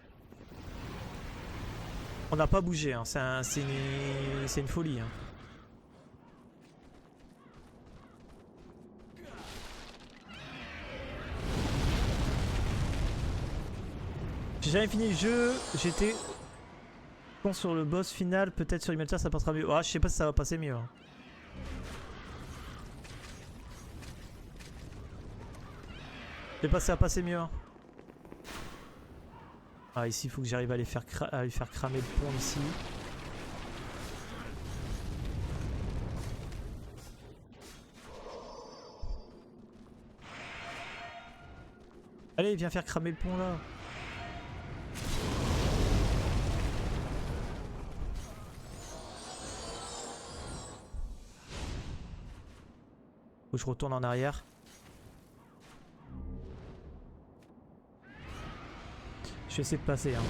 On n'a pas bougé, hein. C'est une folie. Hein. J'ai jamais fini le jeu, j'étais con sur le boss final, peut-être sur Imelta ça passera mieux. Ah je sais pas si ça va passer mieux. Hein. Je sais pas si ça va passer mieux. Hein. Ah ici il faut que j'arrive à lui faire cramer le pont ici. Allez viens faire cramer le pont là. Faut que je retourne en arrière. Je vais essayer de passer. Hein.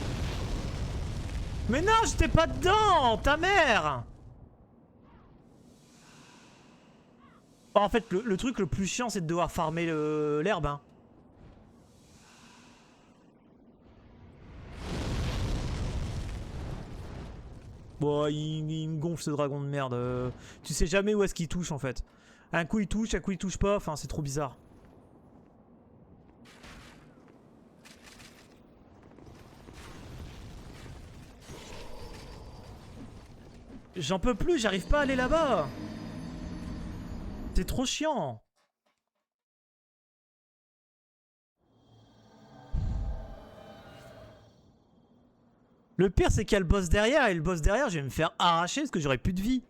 Mais non, j'étais pas dedans, ta mère. En fait, le truc le plus chiant, c'est de devoir farmer l'herbe. Hein. Bon, il me gonfle ce dragon de merde. Tu sais jamais où est-ce qu'il touche en fait. Un coup il touche pas. Enfin, c'est trop bizarre. J'en peux plus, j'arrive pas à aller là-bas. C'est trop chiant. Le pire, c'est qu'il y a le boss derrière, et le boss derrière, je vais me faire arracher parce que j'aurai plus de vie.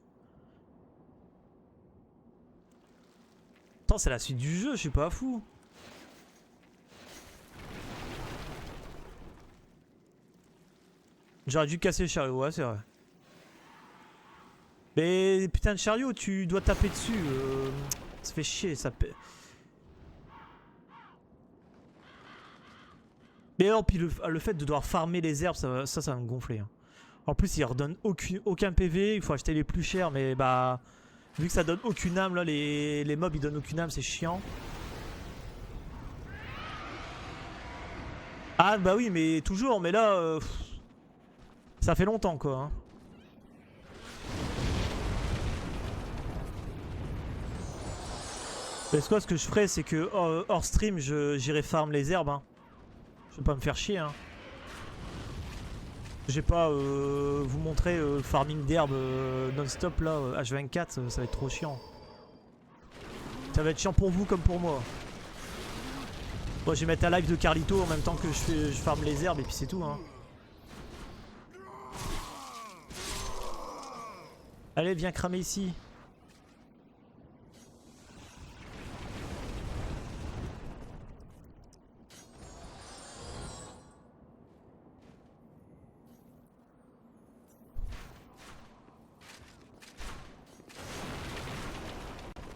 Attends, c'est la suite du jeu, je suis pas fou. J'aurais dû casser le chariot, ouais, c'est vrai. Mais putain de chariot, tu dois taper dessus. Ça fait chier, ça. Mais non, puis le fait de devoir farmer les herbes, ça va me gonfler. Hein. En plus, il redonne aucun PV, il faut acheter les plus chers, mais bah... Vu que ça donne aucune âme, là, les mobs, ils donnent aucune âme, c'est chiant. Ah bah oui, mais toujours, mais là... ça fait longtemps, quoi. Hein. Est-ce que ce que je ferais, c'est que hors stream, j'irai farm les herbes. Hein. Je vais pas me faire chier. Hein. Je vais pas vous montrer farming d'herbes non-stop là, H24, ça va être trop chiant. Ça va être chiant pour vous comme pour moi. Bon, je vais mettre un live de Carlito en même temps que je farme les herbes et puis c'est tout. Hein. Allez, viens cramer ici.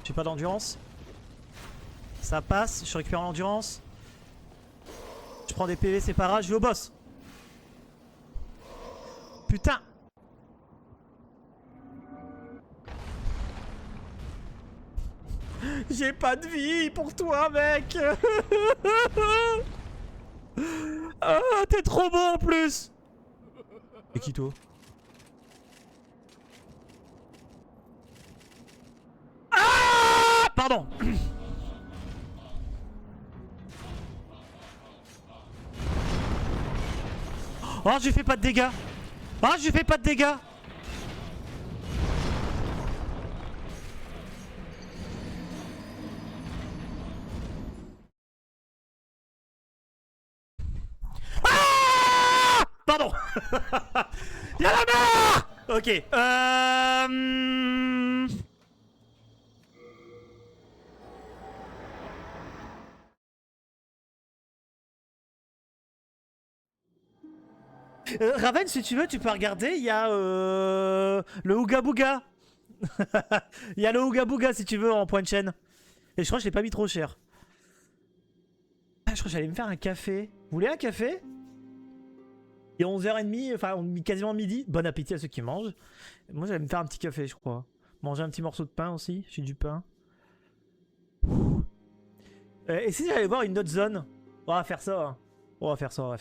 J'ai pas d'endurance. Ça passe, je récupère l'endurance. Je prends des PV, c'est pas grave, je vais au boss. Putain. J'ai pas de vie pour toi, mec. Ah, t'es trop beau en plus. Et qui toi? Ah, pardon. Oh, je lui fais pas de dégâts. Oh, je lui fais pas de dégâts. Ah, pardon. Y'a la mort. Ok. Raven, si tu veux, tu peux regarder. Il y a le Ooga Booga. Il y a le Ooga Booga si tu veux en point de chaîne. Et je crois que je l'ai pas mis trop cher. Ah, je crois que j'allais me faire un café. Vous voulez un café? Il est 11h30, enfin quasiment midi. Bon appétit à ceux qui mangent. Moi j'allais me faire un petit café, je crois. Manger un petit morceau de pain aussi. J'ai du pain. Et si j'allais voir une autre zone? On va faire ça. Hein. On va faire ça.